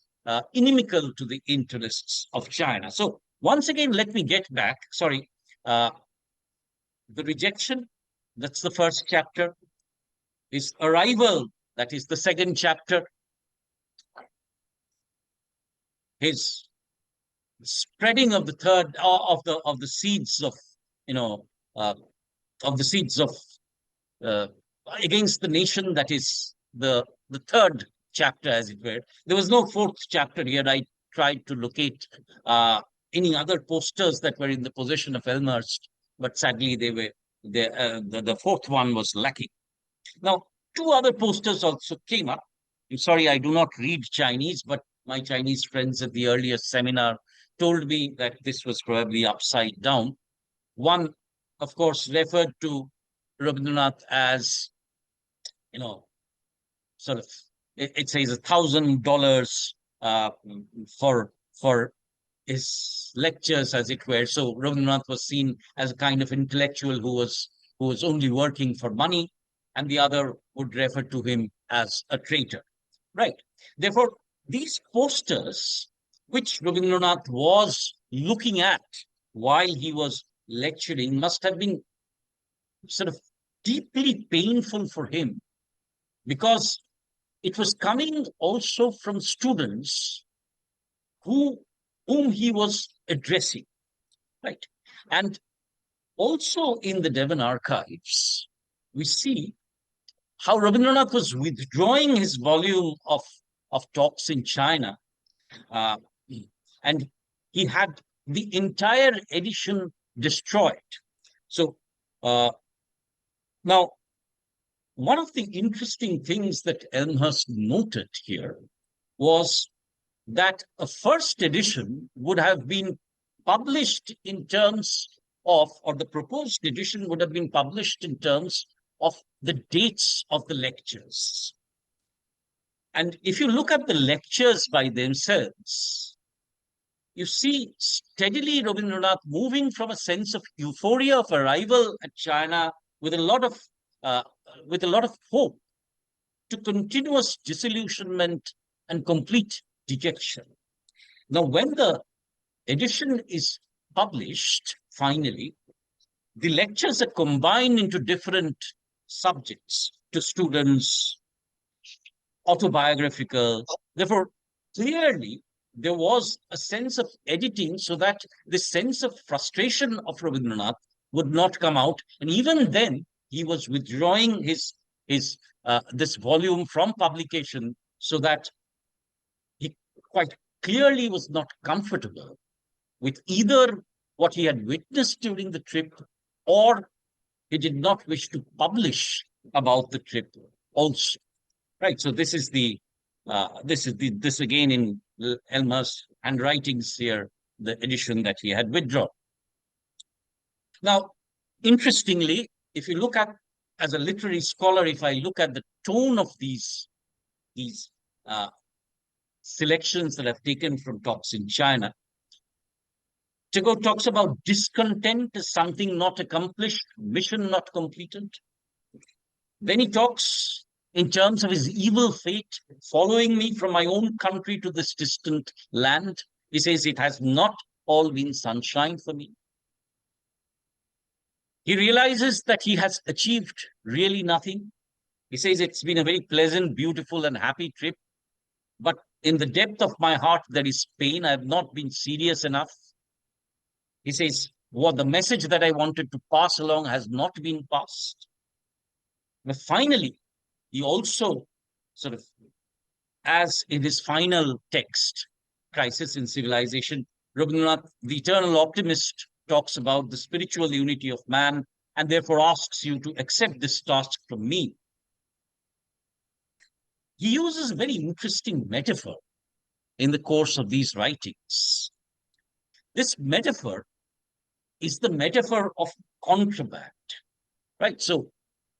inimical to the interests of China. So once again, let me get back. Sorry, the rejection. That's the first chapter. His arrival. That is the second chapter. His spreading of the third of the seeds of against the nation, that is the third chapter, as it were. There was no 4th chapter here. I tried to locate any other posters that were in the possession of Elmhirst, but sadly the 4th one was lacking. Now, 2 other posters also came up. I'm sorry, I do not read Chinese, but my Chinese friends at the earlier seminar told me that this was probably upside down. One, of course, referred to Rabindranath as, sort of, it says $1,000 for his lectures, as it were. So Rabindranath was seen as a kind of intellectual who was only working for money, and the other would refer to him as a traitor, right? Therefore, these posters, which Rabindranath was looking at while he was lecturing, must have been sort of deeply painful for him, because it was coming also from students whom he was addressing, right? And also in the Devon archives, we see how Rabindranath was withdrawing his volume of talks in China, and he had the entire edition destroyed. So now, one of the interesting things that Elmhirst noted here was that a first edition would have been published in terms of, or the proposed edition would have been published in terms of the dates of the lectures. And if you look at the lectures by themselves, you see steadily Rabindranath moving from a sense of euphoria of arrival at China with a lot of hope to continuous disillusionment and complete dejection. Now, when the edition is published, finally, the lectures are combined into different subjects to students, autobiographical. Therefore, clearly, there was a sense of editing so that the sense of frustration of Rabindranath would not come out. And even then, he was withdrawing his this volume from publication so that he quite clearly was not comfortable with either what he had witnessed during the trip, or he did not wish to publish about the trip also. Right. So this is this again in Elmer's handwritings here, the edition that he had withdrawn. Now, interestingly, if you look at, as a literary scholar, if I look at the tone of these uh, selections that I've taken from talks in China, Tagore talks about discontent as something not accomplished, mission not completed. Then he talks in terms of his evil fate, following me from my own country to this distant land. He says, it has not all been sunshine for me. He realizes that he has achieved really nothing. He says, it's been a very pleasant, beautiful, and happy trip. But in the depth of my heart, there is pain. I have not been serious enough. He says, what the message that I wanted to pass along has not been passed. But finally, he also sort of, as in his final text, Crisis in Civilization, Rabindranath, the eternal optimist, talks about the spiritual unity of man and therefore asks you to accept this task from me. He uses a very interesting metaphor in the course of these writings. This metaphor is the metaphor of contraband, right? So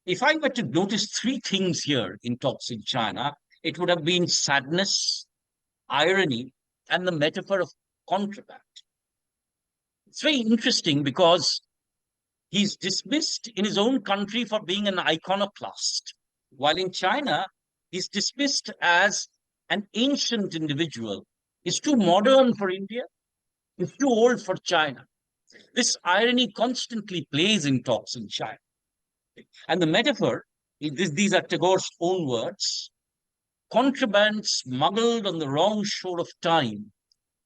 if I were to notice three things here in talks in China, it would have been sadness, irony, and the metaphor of contraband. It's very interesting because he's dismissed in his own country for being an iconoclast, while in China, he's dismissed as an ancient individual. He's too modern for India. He's too old for China. This irony constantly plays in talks in China. And the metaphor, these are Tagore's own words, contraband smuggled on the wrong shore of time,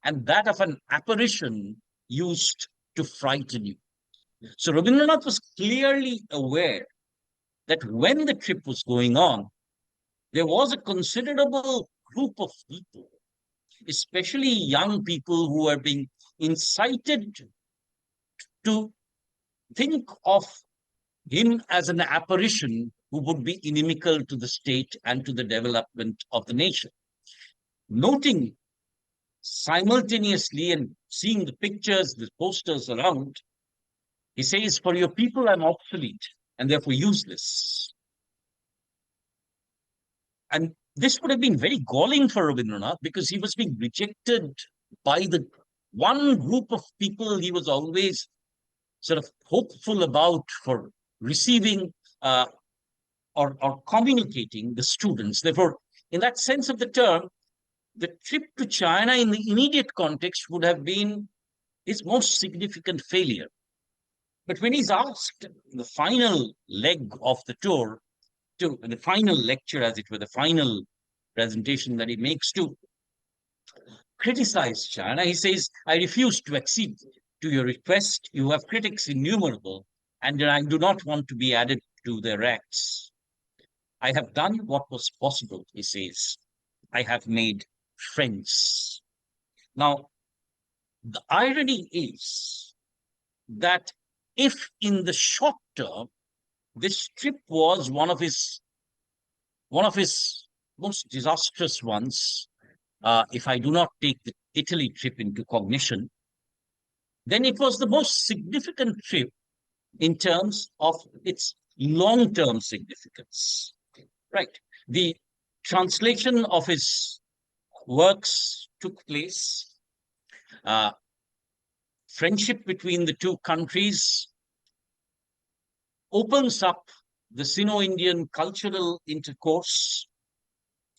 and that of an apparition used to frighten you. So Rabindranath was clearly aware that when the trip was going on, there was a considerable group of people, especially young people, who were being incited to think of him as an apparition who would be inimical to the state and to the development of the nation. Noting simultaneously and seeing the pictures, the posters around, he says, for your people, I'm obsolete and therefore useless. And this would have been very galling for Rabindranath because he was being rejected by the one group of people he was always sort of hopeful about for receiving or communicating the students. Therefore, in that sense of the term, the trip to China in the immediate context would have been his most significant failure. But when he's asked in the final leg of the tour, to the final lecture, as it were, the final presentation that he makes to criticize China, he says, I refuse to accede to your request. You have critics innumerable, and I do not want to be added to their ranks. I have done what was possible, he says. I have made friends. Now, the irony is that if in the short term, this trip was one of his most disastrous ones, if I do not take the Italy trip into cognition, then it was the most significant trip in terms of its long-term significance. Right. The translation of his works took place. Friendship between the two countries opens up the Sino-Indian cultural intercourse.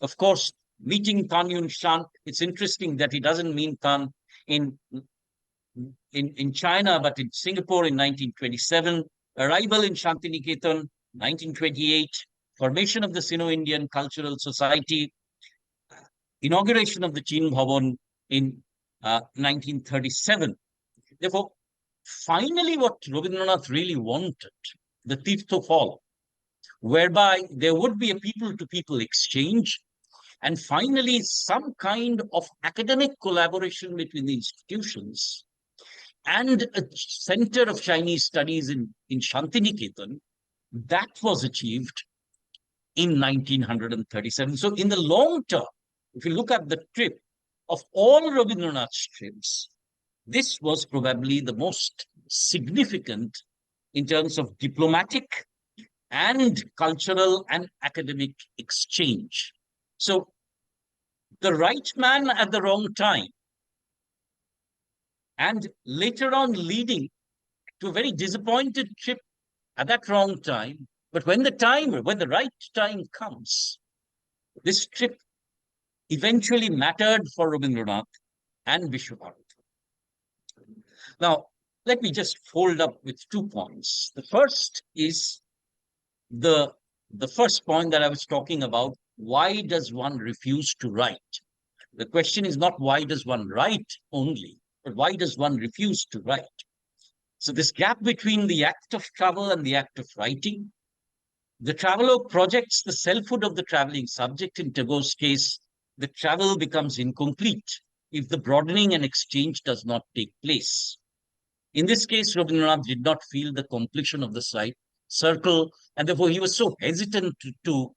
Of course, meeting Tan Yun Shan, it's interesting that he doesn't mean Tan in in China, but in Singapore in 1927, arrival in Shantiniketan, 1928, formation of the Sino-Indian Cultural Society, inauguration of the Chin Bhavan in 1937. Therefore, finally, what Rabindranath really wanted, the tirtha fall, whereby there would be a people-to-people exchange, and finally some kind of academic collaboration between the institutions, and a center of Chinese studies in Shantiniketan, that was achieved in 1937. So in the long term, if you look at the trip of all Rabindranath's trips, this was probably the most significant in terms of diplomatic and cultural and academic exchange. So the right man at the wrong time, and later on leading to a very disappointed trip at that wrong time. But when the right time comes, this trip eventually mattered for Rabindranath and Visva-bodh. Now, let me just fold up with 2 points. The first is the first point that I was talking about. Why does one refuse to write? The question is not why does one write only, but why does one refuse to write? So this gap between the act of travel and the act of writing, the travelogue projects the selfhood of the traveling subject. In Tagore's case, the travel becomes incomplete if the broadening and exchange does not take place. In this case, Rabindranath did not feel the completion of the circle, and therefore he was so hesitant to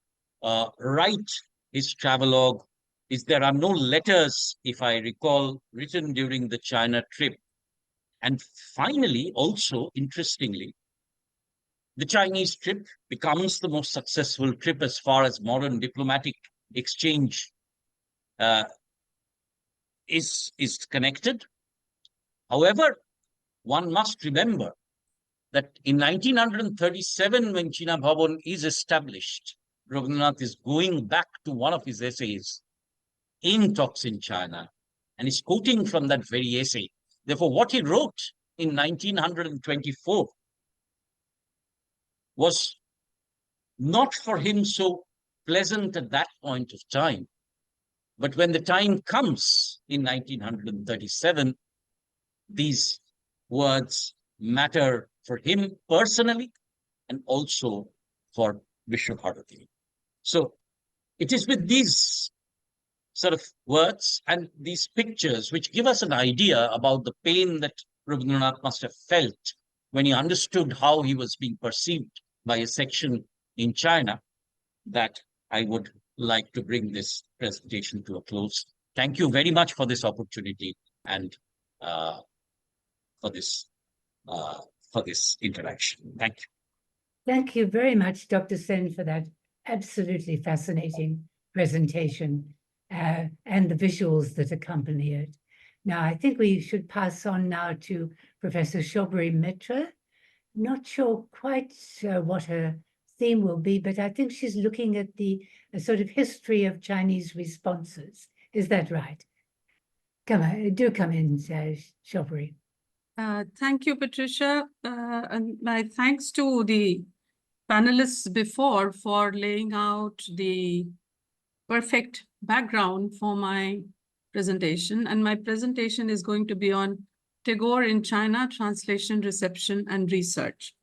write his travelogue. There are no letters, if I recall, written during the China trip. And finally, also interestingly, the Chinese trip becomes the most successful trip as far as modern diplomatic exchange is connected. However, one must remember that in 1937, when Chin Bhavan is established, Rabindranath is going back to one of his essays in Talks in China, and is quoting from that very essay. Therefore, what he wrote in 1924 was not for him so pleasant at that point of time. But when the time comes in 1937, these words matter for him personally and also for Visva-bodh. So it is with these sort of words and these pictures which give us an idea about the pain that Rabindranath must have felt when he understood how he was being perceived by a section in China, that I would like to bring this presentation to a close. Thank you very much for this opportunity and for this interaction. Thank you. Thank you very much, Dr. Sen, for that absolutely fascinating presentation and the visuals that accompany it. Now, I think we should pass on now to Professor Shobri Mitra. Not sure quite what her theme will be, but I think she's looking at the sort of history of Chinese responses. Is that right? Come in, Shobri. Thank you, Patricia. And my thanks to the panelists before for laying out the perfect background for my presentation. And my presentation is going to be on Tagore in China, translation, reception, and research.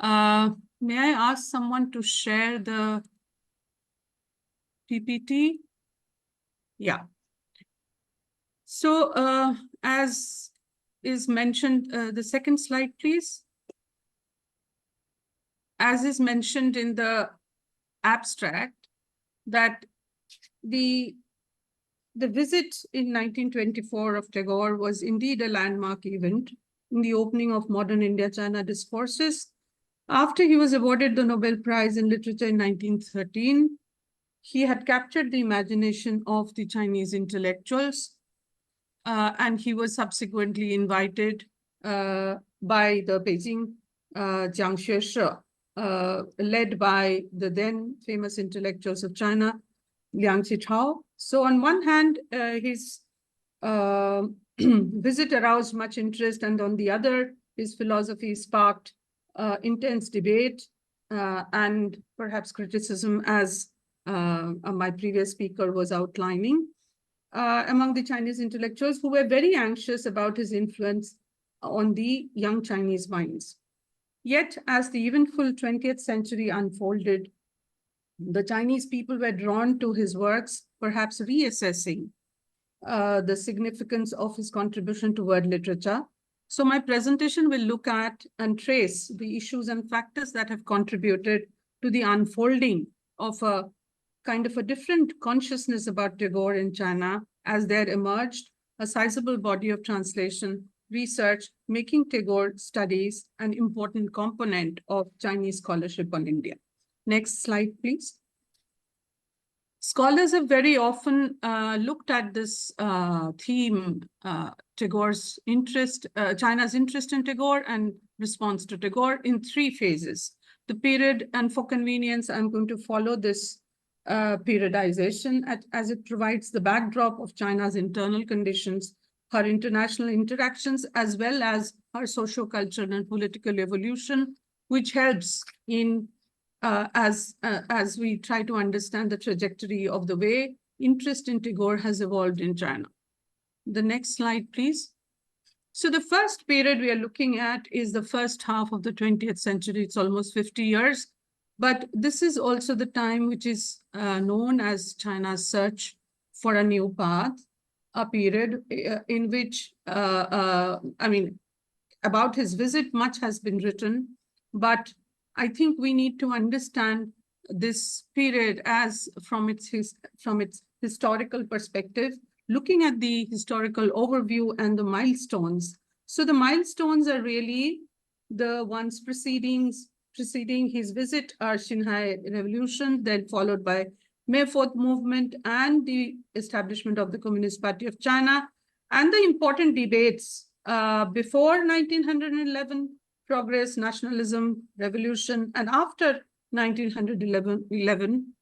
May I ask someone to share the PPT? Yeah. So as is mentioned, the second slide, please. As is mentioned in the abstract, that the visit in 1924 of Tagore was indeed a landmark event in the opening of modern India-China discourses. After he was awarded the Nobel Prize in Literature in 1913, he had captured the imagination of the Chinese intellectuals, and he was subsequently invited by the Beijing Jiangxue led by the then famous intellectuals of China, Liang Qichao. So on one hand, his visit aroused much interest, and on the other, his philosophy sparked intense debate and perhaps criticism, as my previous speaker was outlining, among the Chinese intellectuals who were very anxious about his influence on the young Chinese minds. Yet, as the eventful 20th century unfolded, the Chinese people were drawn to his works, perhaps reassessing the significance of his contribution to world literature. So my presentation will look at and trace the issues and factors that have contributed to the unfolding of a kind of a different consciousness about Tagore in China, as there emerged a sizable body of translation research, making Tagore studies an important component of Chinese scholarship on India. Next slide, please. Scholars have very often looked at this theme, Tagore's interest, China's interest in Tagore and response to Tagore, in three phases. The period, and for convenience, I'm going to follow this periodization as it provides the backdrop of China's internal conditions, her international interactions, as well as her socio-cultural and political evolution, which helps in as we try to understand the trajectory of the way interest in Tagore has evolved in China. The next slide, please. So the first period we are looking at is the first half of the 20th century. It's almost 50 years. But this is also the time which is known as China's search for a new path, a period in which, I mean, about his visit, much has been written, but I think we need to understand this period as from its historical perspective, looking at the historical overview and the milestones. So the milestones are really the ones preceding his visit are Xinhai Revolution, then followed by May 4th movement and the establishment of the Communist Party of China, and the important debates before 1911, progress, nationalism, revolution, and after 1911,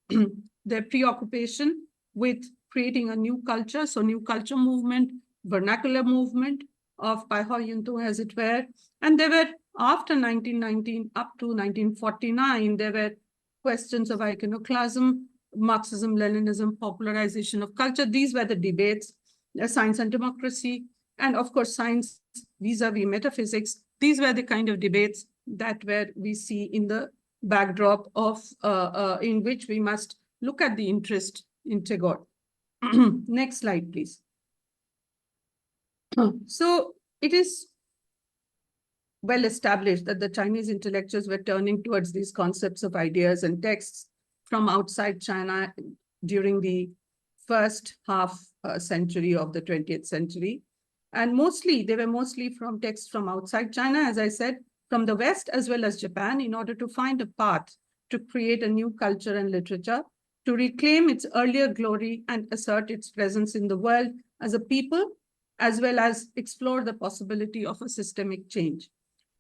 their preoccupation with creating a new culture, so new culture movement, vernacular movement of Bai Hao Yuntu, as it were. And there were, after 1919 up to 1949, there were questions of iconoclasm, Marxism, Leninism, popularization of culture. These were the debates, science and democracy, and of course, science vis-a-vis metaphysics. These were the kind of debates that we see in the backdrop of in which we must look at the interest in Tagore. Next slide, please. So it is well established that the Chinese intellectuals were turning towards these concepts of ideas and texts from outside China during the first half century of the 20th century. And they were mostly from texts from outside China, as I said, from the West as well as Japan, in order to find a path to create a new culture and literature, to reclaim its earlier glory and assert its presence in the world as a people, as well as explore the possibility of a systemic change.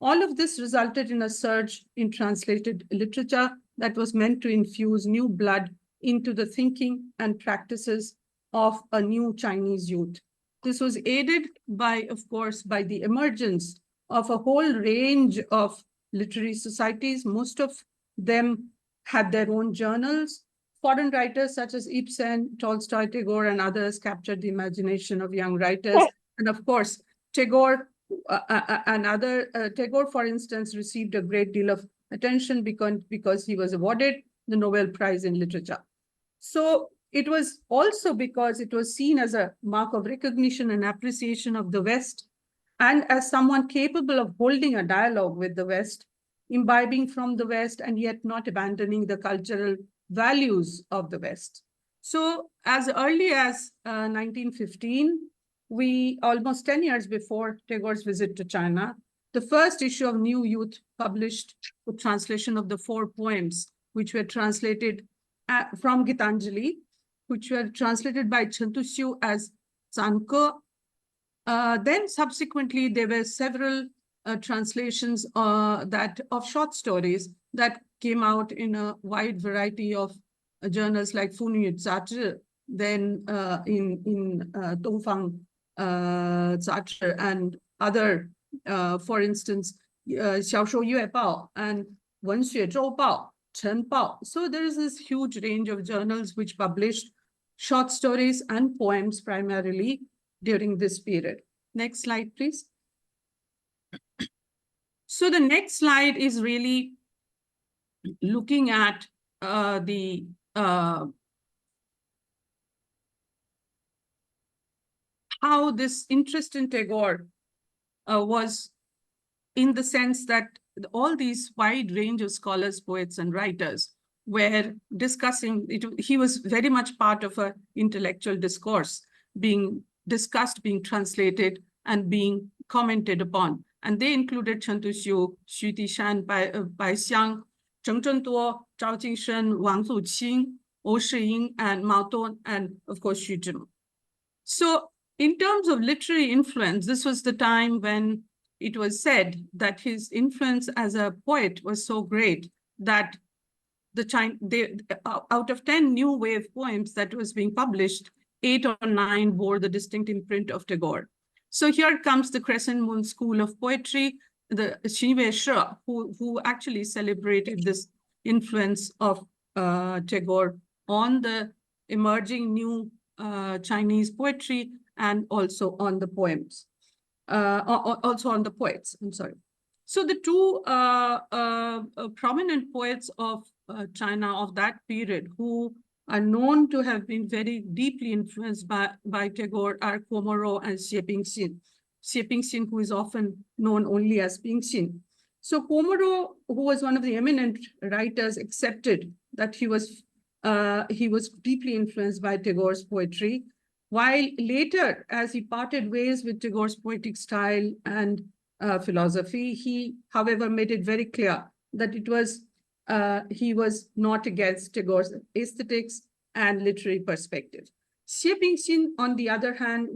All of this resulted in a surge in translated literature that was meant to infuse new blood into the thinking and practices of a new Chinese youth. This was aided by, of course, by the emergence of a whole range of literary societies. Most of them had their own journals. Foreign writers such as Ibsen, Tolstoy, Tagore, and others captured the imagination of young writers. And of course, Tagore, for instance, received a great deal of attention because he was awarded the Nobel Prize in Literature. So it was also because it was seen as a mark of recognition and appreciation of the West, and as someone capable of holding a dialogue with the West, imbibing from the West, and yet not abandoning the cultural values of the West. So as early as 1915, almost 10 years before Tagore's visit to China, the first issue of New Youth published the translation of the 4 poems, which were translated from Gitanjali, which were translated by Chantu Xiu as Zanke. Then subsequently, there were several translations of short stories that came out in a wide variety of journals like Funyu Zazhi, then in Dongfang 杂志and other, for instance, 小说月报 and 文学周报, 晨报. So there is this huge range of journals which published short stories and poems primarily during this period. Next slide, please. So the next slide is really looking at how this interest in Tagore was in the sense that all these wide range of scholars, poets, and writers were discussing it. He was very much part of an intellectual discourse being discussed, being translated, and being commented upon. And they included Chen Tuxiu, Xu Dishan, Bai Xiang, Zheng Zhenduo, Zhao Jingshen, Wang Zuqing, Ou Shiying, and Mao Dong, and of course, Xu Zhimeng. So in terms of literary influence, this was the time when it was said that his influence as a poet was so great that out of 10 new wave poems that was being published, 8 or 9 bore the distinct imprint of Tagore. So here comes the Crescent Moon School of Poetry, the Xinwei Shi, who actually celebrated this influence of Tagore on the emerging new Chinese poetry and also on the poems, also on the poets, I'm sorry. So the two prominent poets of China of that period who are known to have been very deeply influenced by Tagore are Komoro and Xie Pingxin. Xie Pingxin, who is often known only as Pingxin. So Komoro, who was one of the eminent writers, accepted that he was deeply influenced by Tagore's poetry, while later, as he parted ways with Tagore's poetic style and philosophy, he, however, made it very clear that he was not against Tagore's aesthetics and literary perspective. Xie Pingxin, on the other hand,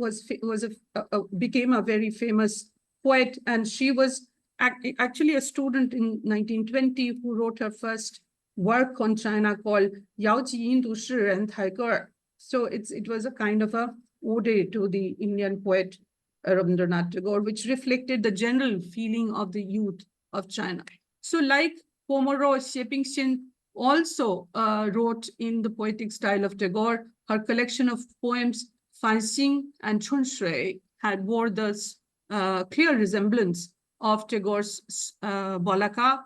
became a very famous poet, and she was actually a student in 1920 who wrote her first work on China called Yao Ji Yin Du Shi Ren Tagore. So it was a kind of a ode to the Indian poet Rabindranath Tagore, which reflected the general feeling of the youth of China. So like Komoro, Xie Pingxin also wrote in the poetic style of Tagore. Her collection of poems, Fanxing and Chunshui, had bore this clear resemblance of Tagore's Bolaka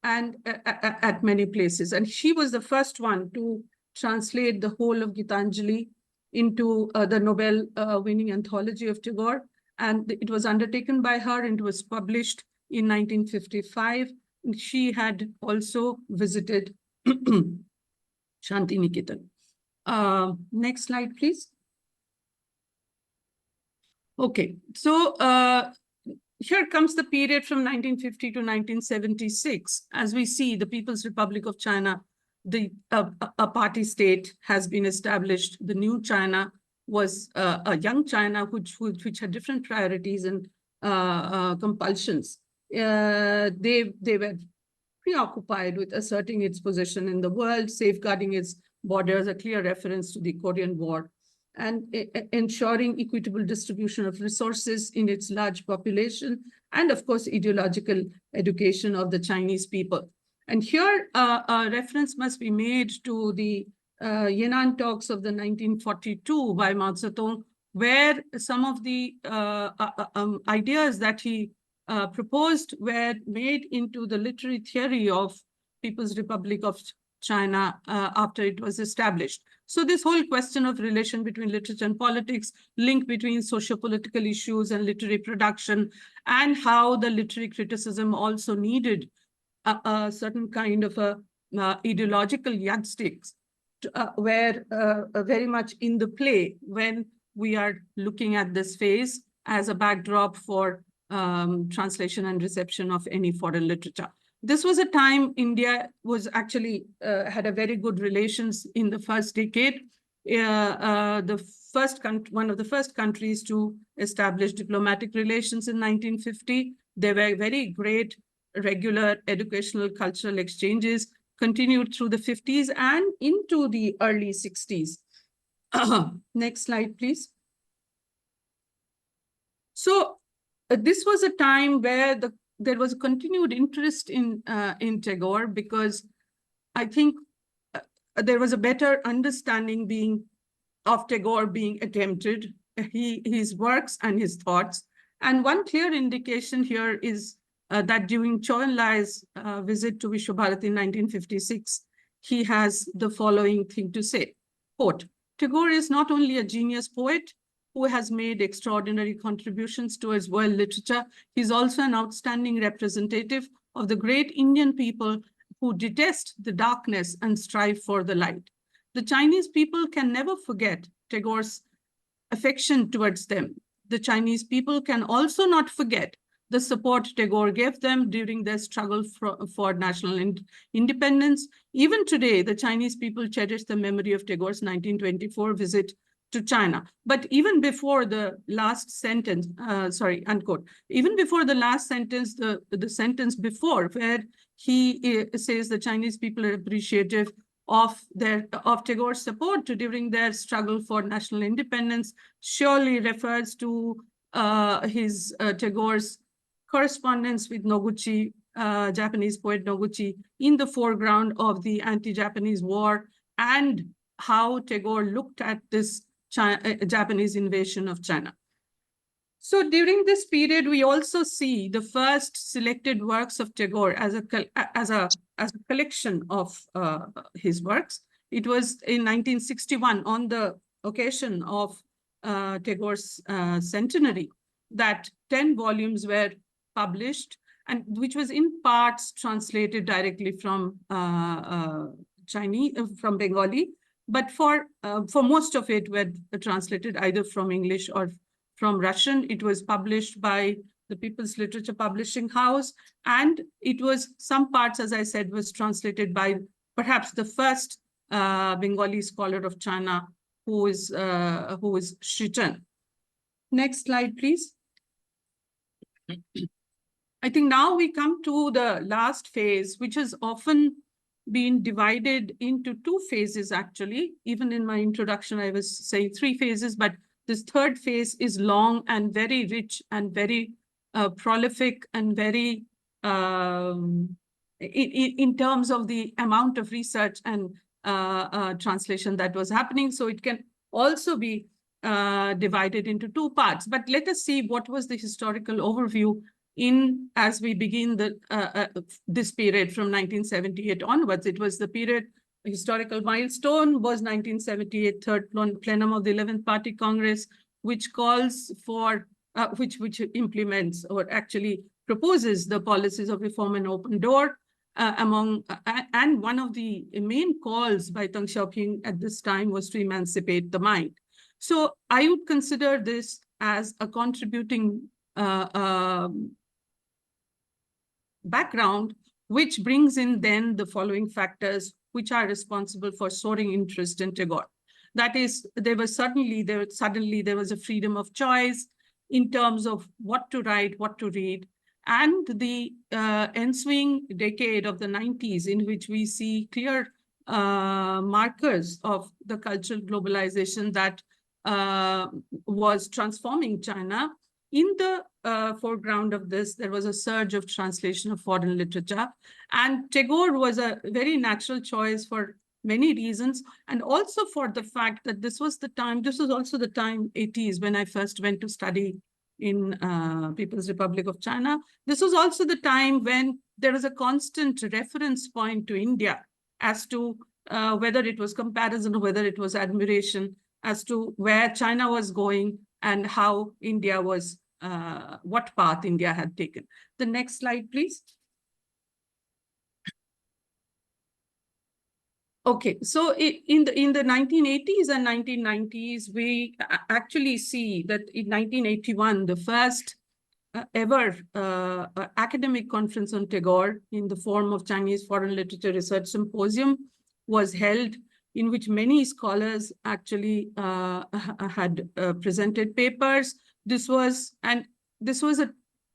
and at many places. And she was the first one to translate the whole of Gitanjali into the Nobel winning anthology of Tagore. And it was undertaken by her and it was published in 1955. She had also visited Shantiniketan. Next slide, please. Okay, so here comes the period from 1950 to 1976. As we see, the People's Republic of China, a party state has been established. The new China was a young China which had different priorities and compulsions. They were preoccupied with asserting its position in the world, safeguarding its borders, a clear reference to the Korean War, and ensuring equitable distribution of resources in its large population, and of course, ideological education of the Chinese people. And here, a reference must be made to the Yan'an talks of the 1942 by Mao Zedong, where some of the ideas that he proposed were made into the literary theory of People's Republic of China after it was established. So this whole question of relation between literature and politics, link between socio-political issues and literary production, and how the literary criticism also needed a certain kind of ideological yardsticks were very much in the play when we are looking at this phase as a backdrop for translation and reception of any foreign literature. This was a time India was actually had a very good relations in the first decade. One of the first countries to establish diplomatic relations in 1950. There were very great regular educational cultural exchanges continued through the 50s and into the early 60s. Next slide, please. So this was a time where there was a continued interest in Tagore, because I think there was a better understanding of Tagore being attempted, his works and his thoughts. And one clear indication here is that during Chou Enlai's visit to Visva-bodh in 1956, he has the following thing to say, quote, "Tagore is not only a genius poet who has made extraordinary contributions towards world literature, he's also an outstanding representative of the great Indian people who detest the darkness and strive for the light. The Chinese people can never forget Tagore's affection towards them. The Chinese people can also not forget the support Tagore gave them during their struggle for national independence. Even today, the Chinese people cherish the memory of Tagore's 1924 visit to China." But even before the last sentence, unquote, even before the last sentence, the sentence before, where he says the Chinese people are appreciative of Tagore's support during their struggle for national independence, surely refers to Tagore's correspondence with Noguchi, Japanese poet Noguchi, in the foreground of the anti-Japanese war, and how Tagore looked at this Japanese invasion of China. So during this period, we also see the first selected works of Tagore as a collection of his works. It was in 1961, on the occasion of Tagore's centenary, that 10 volumes were published, and which was in parts translated directly from from Bengali, but for most of it were translated either from English or from Russian. It was published by the People's Literature Publishing House, and it was, some parts, as I said, was translated by perhaps the first Bengali scholar of China, who is Shrichen. Next slide, please. I think now we come to the last phase, which has often been divided into two phases, actually. Even in my introduction, I was saying 3 phases, but this third phase is long and very rich and very prolific and very, in terms of the amount of research and translation that was happening. So it can also be divided into 2 parts. But let us see what was the historical overview as we begin this period from 1978 onwards. It was the period. A historical milestone was 1978 third plenum of the 11th Party Congress, which calls for, which implements or actually proposes the policies of reform and open door, and one of the main calls by Deng Xiaoping at this time was to emancipate the mind. So I would consider this as a contributing background, which brings in then the following factors which are responsible for soaring interest in Tagore. That is, there was a freedom of choice in terms of what to write, what to read, and the ensuing decade of the 90s, in which we see clear markers of the cultural globalization that was transforming China. In the foreground of this, there was a surge of translation of foreign literature, and Tagore was a very natural choice for many reasons, and also for the fact that this was also the time, 80s, when I first went to study in People's Republic of China. This was also the time when there was a constant reference point to India as to whether it was comparison or whether it was admiration as to where China was going and how India was, what path India had taken. The next slide, please. Okay, so in the 1980s and 1990s, we actually see that in 1981, the first ever academic conference on Tagore in the form of Chinese Foreign Literature Research Symposium was held, in which many scholars actually had presented papers. This was a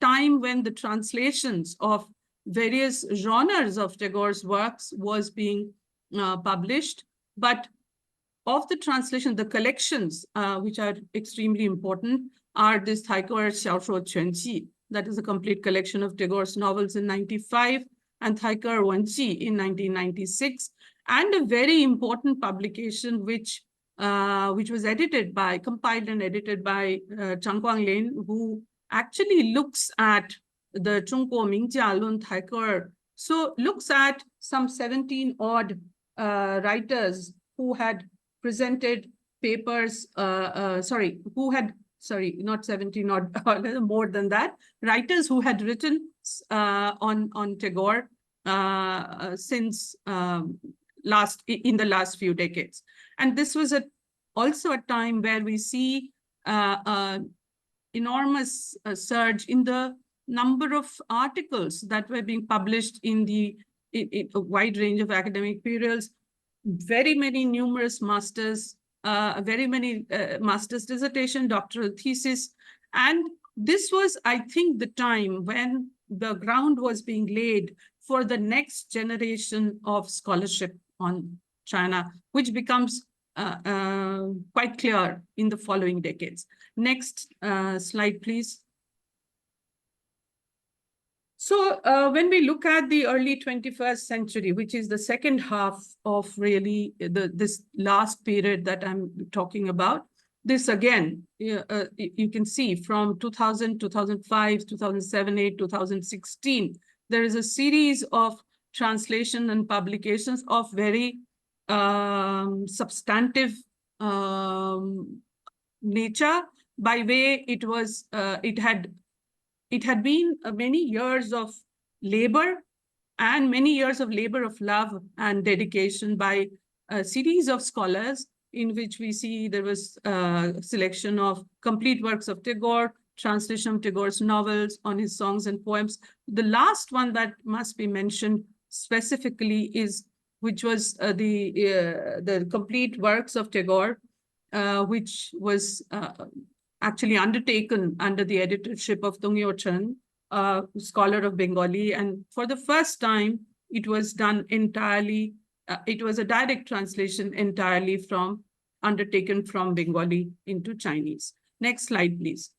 time when the translations of various genres of Tagore's works was being published, but of the translation, the collections, which are extremely important, are this Tagore Xiaoshuo Quanji, that is a complete collection of Tagore's novels in 95, and Tagore Wenji in 1996, and a very important publication which was compiled and edited by Zhang Guanglin, who actually looks at the Zhongguo Mingjia Lun Tagore. So looks at some 17 odd writers who had presented papers, not 17 odd, more than that, writers who had written on Tagore since in the last few decades. And this was also a time where we see enormous surge in the number of articles that were being published in a wide range of academic periods, very many numerous masters, very many master's dissertation, doctoral thesis. And this was, I think, the time when the ground was being laid for the next generation of scholarship on China, which becomes quite clear in the following decades. Next slide, please. So when we look at the early 21st century, which is the second half of really this last period that I'm talking about, this again, you can see from 2000, 2005, 2007, 8, 2016, there is a series of translation and publications of very substantive nature, by way it had been many years of labor and many years of labor of love and dedication by a series of scholars, in which we see there was a selection of complete works of Tagore, translation of Tagore's novels, on his songs and poems. The last one that must be mentioned specifically which was the complete works of Tagore, which was actually undertaken under the editorship of Tungyo Chen, a scholar of Bengali. And for the first time, it was done entirely, it was a direct translation entirely undertaken from Bengali into Chinese. Next slide, please.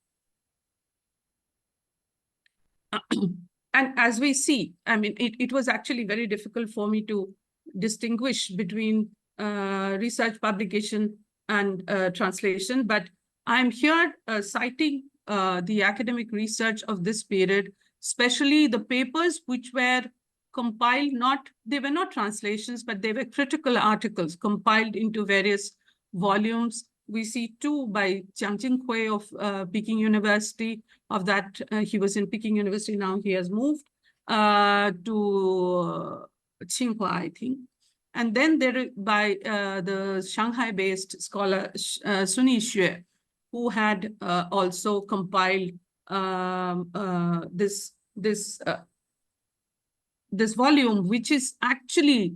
And as we see, I mean, it was actually very difficult for me to distinguish between research publication and translation, but I'm here citing the academic research of this period, especially the papers which were compiled, they were not translations, but they were critical articles compiled into various volumes. We see two by Jiang Jinghui of Peking University. Of that, he was in Peking University, now he has moved to Tsinghua, I think. And then there by the Shanghai-based scholar Suni Xue, who had also compiled this volume, which is actually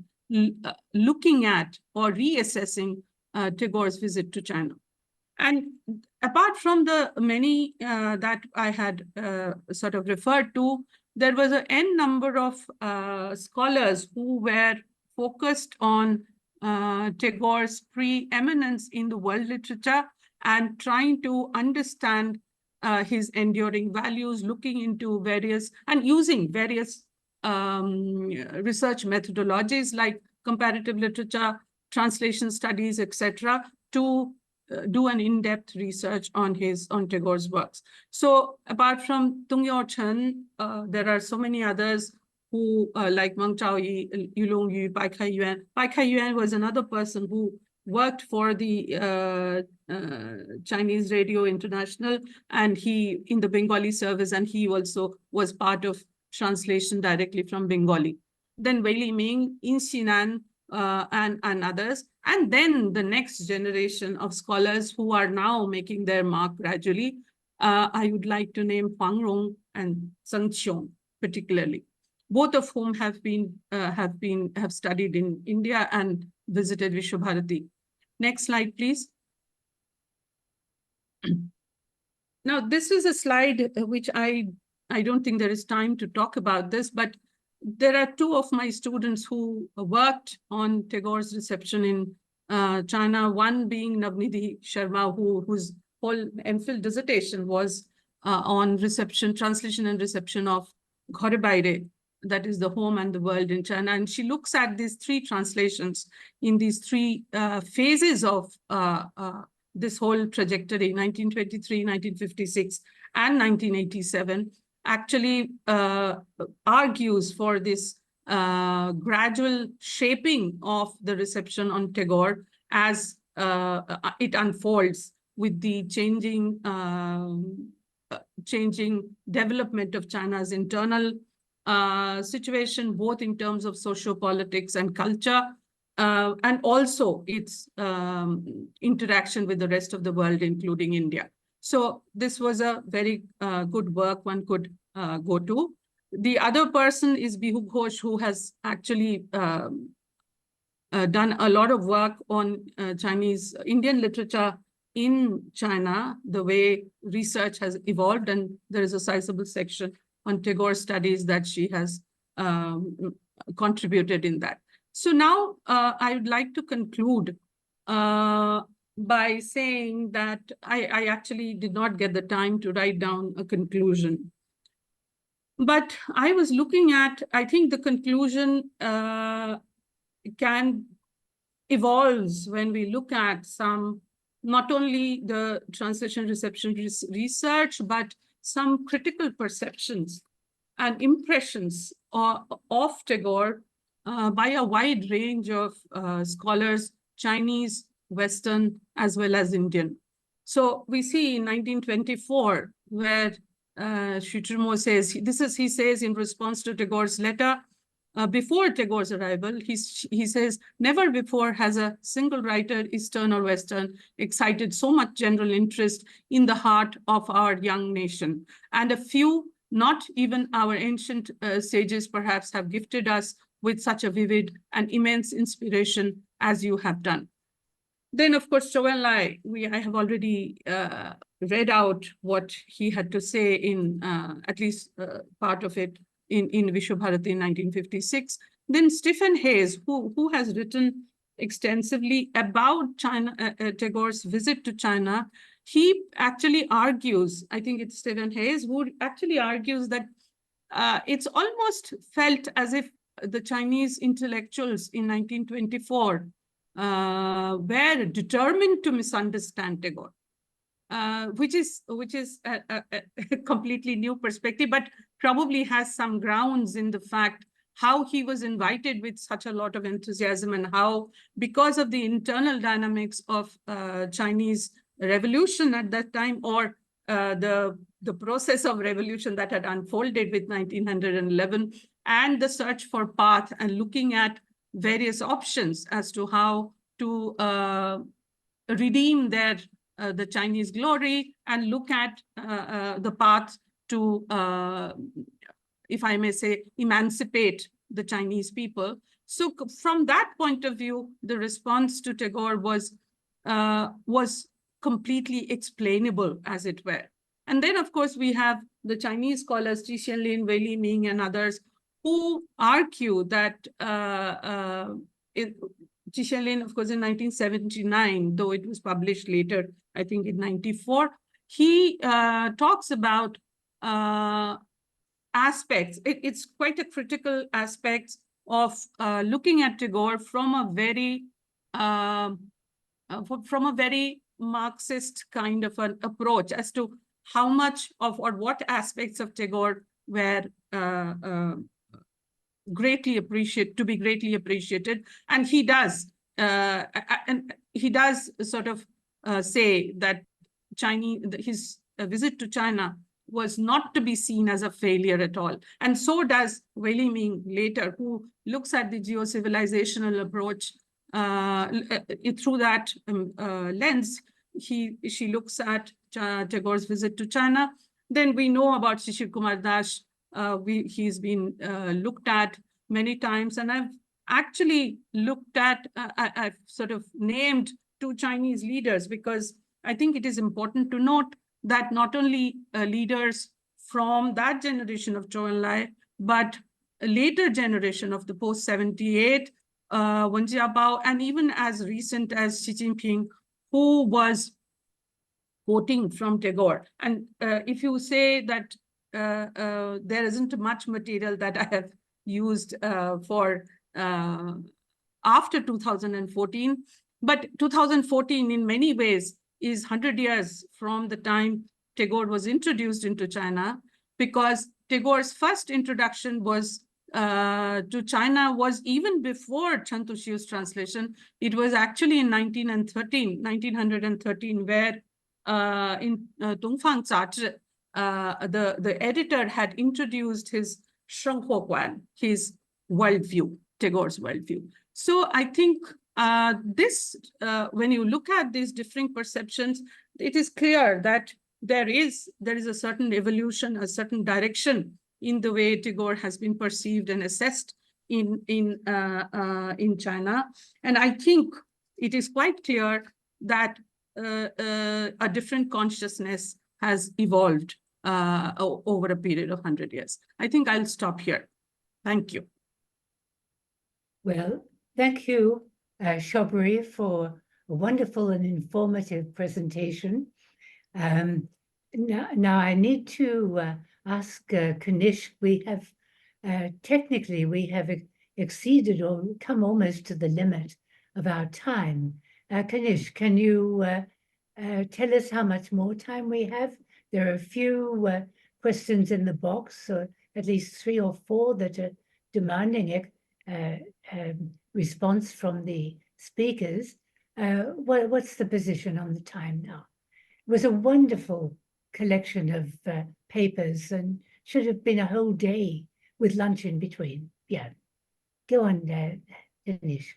looking at or reassessing Tagore's visit to China. And apart from the many that I had sort of referred to, there was an n number of scholars who were focused on Tagore's preeminence in the world literature and trying to understand his enduring values, looking into various and using various research methodologies like comparative literature, translation studies, etc., to do an in-depth research on Tagore's works. So apart from Tungyo Chen, there are so many others who like Meng Zhaoyi, Yulong Yu, Bai Kai Yuan. Bai Kai Yuan was another person who worked for the Chinese Radio International, and he in the Bengali service, and he also was part of translation directly from Bengali. Then Wei Li Ming, In Xinan, and others. And then the next generation of scholars who are now making their mark gradually. I would like to name Huang Rong and Zheng Qiong particularly, both of whom have studied in India and visited Vishwabharati. Next slide, please. Now, this is a slide which I don't think there is time to talk about this, but there are two of my students who worked on Tagore's reception in China, one being Navnidhi Sharma, whose whole MPhil dissertation was on reception, translation and reception of Ghore Baire, that is the home and the world in China. And she looks at these three translations in these three phases of this whole trajectory, 1923, 1956, and 1987, actually argues for this gradual shaping of the reception on Tagore as it unfolds with the changing development of China's internal situation, both in terms of socio-politics and culture, and also its interaction with the rest of the world, including India. So this was a very good work one could go to. The other person is Bihu Ghosh, who has actually done a lot of work on Chinese Indian literature in China, the way research has evolved, and there is a sizable section on Tagore studies that she has contributed in that. So now I would like to conclude by saying that I actually did not get the time to write down a conclusion. But I was looking at, I think the conclusion can evolves when we look at some, not only the translation reception research, but some critical perceptions and impressions of Tagore by a wide range of scholars, Chinese, Western, as well as Indian. So we see in 1924, where Shutrimo says, he says in response to Tagore's letter, before Tagore's arrival, he says, never before has a single writer, Eastern or Western, excited so much general interest in the heart of our young nation. And a few, not even our ancient sages, perhaps have gifted us with such a vivid and immense inspiration as you have done. Then, of course, Zhou Enlai, I have already read out what he had to say in at least part of it in Vishwabharati in 1956. Then Stephen Hayes, who has written extensively about China, Tagore's visit to China, he actually argues, I think it's Stephen Hayes, who actually argues that it's almost felt as if the Chinese intellectuals in 1924 were determined to misunderstand Tagore, which is a completely new perspective, but probably has some grounds in the fact how he was invited with such a lot of enthusiasm, and how, because of the internal dynamics of Chinese revolution at that time, or the process of revolution that had unfolded with 1911, and the search for path and looking at various options as to how to redeem the Chinese glory and look at the path to, if I may say, emancipate the Chinese people. So from that point of view, the response to Tagore was completely explainable, as it were. And then, of course, we have the Chinese scholars, Ji Xianlin, Wei Li-ming, and others, who argue that Ji Xianlin, of course, in 1979, though it was published later, I think in 94, he talks about aspects. It's quite a critical aspect of looking at Tagore from a very Marxist kind of an approach as to how much of, or what aspects of Tagore were greatly appreciated, and he does sort of say that his visit to China was not to be seen as a failure at all, and so does Wei Li-ming later, who looks at the geo-civilizational approach through that lens. She looks at Tagore's visit to China. Then we know about Shishir Kumar Das. He's been looked at many times, and I've actually looked at, I've sort of named 2 Chinese leaders, because I think it is important to note that not only leaders from that generation of Zhou Enlai, but a later generation of the post-78, Wen Jiabao, and even as recent as Xi Jinping, who was quoting from Tagore. And if you say that there isn't much material that I have used for after 2014, but 2014 in many ways is 100 years from the time Tagore was introduced into China, because Tagore's first introduction was to China was even before Chen Tuxiu's translation. It was actually in 1913, where in Dongfang Zazhi, the editor had introduced his Shenghuoguan, his worldview, Tagore's worldview. So I think when you look at these differing perceptions, it is clear that there is a certain evolution, a certain direction in the way Tagore has been perceived and assessed in China. And I think it is quite clear that a different consciousness has evolved over a period of 100 years. I think I'll stop here. Thank you. Well, thank you, Shobri, for a wonderful and informative presentation. Now I need to ask Kanish. We have technically exceeded or come almost to the limit of our time. Kanish, can you tell us how much more time we have? There are a few questions in the box, or at least 3 or 4 that are demanding response from the speakers. What's the position on the time now? It was a wonderful collection of papers and should have been a whole day with lunch in between. Yeah, go on, Dinesh.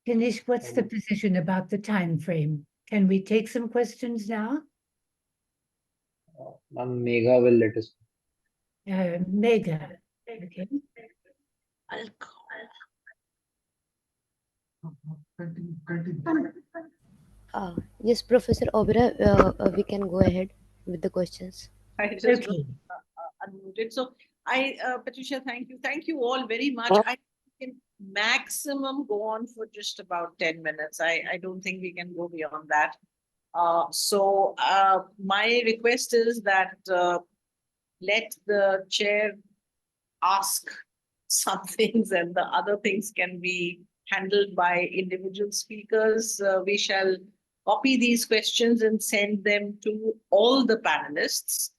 Dinesh, what's the position about the time frame? Can we take some questions now? Megha will let us. Megha, okay. Yes, Professor Oberoi, we can go ahead with the questions. I just Okay. unmuted. So Patricia, thank you. Thank you all very much. I can maximum go on for just about 10 minutes. I don't think we can go beyond that. So my request is that let the chair ask some things and the other things can be handled by individual speakers. We shall copy these questions and send them to all the panelists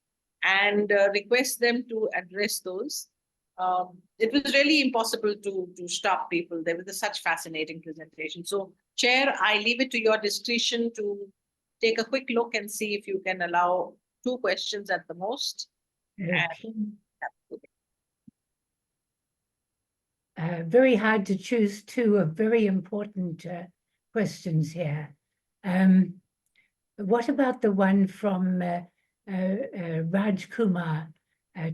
and request them to address those. It was really impossible to stop people. There was such fascinating presentation. So, Chair, I leave it to your discretion to take a quick look and see if you can allow 2 questions at the most. Okay. Very hard to choose 2 of very important questions here. What about the one from Raj Kumar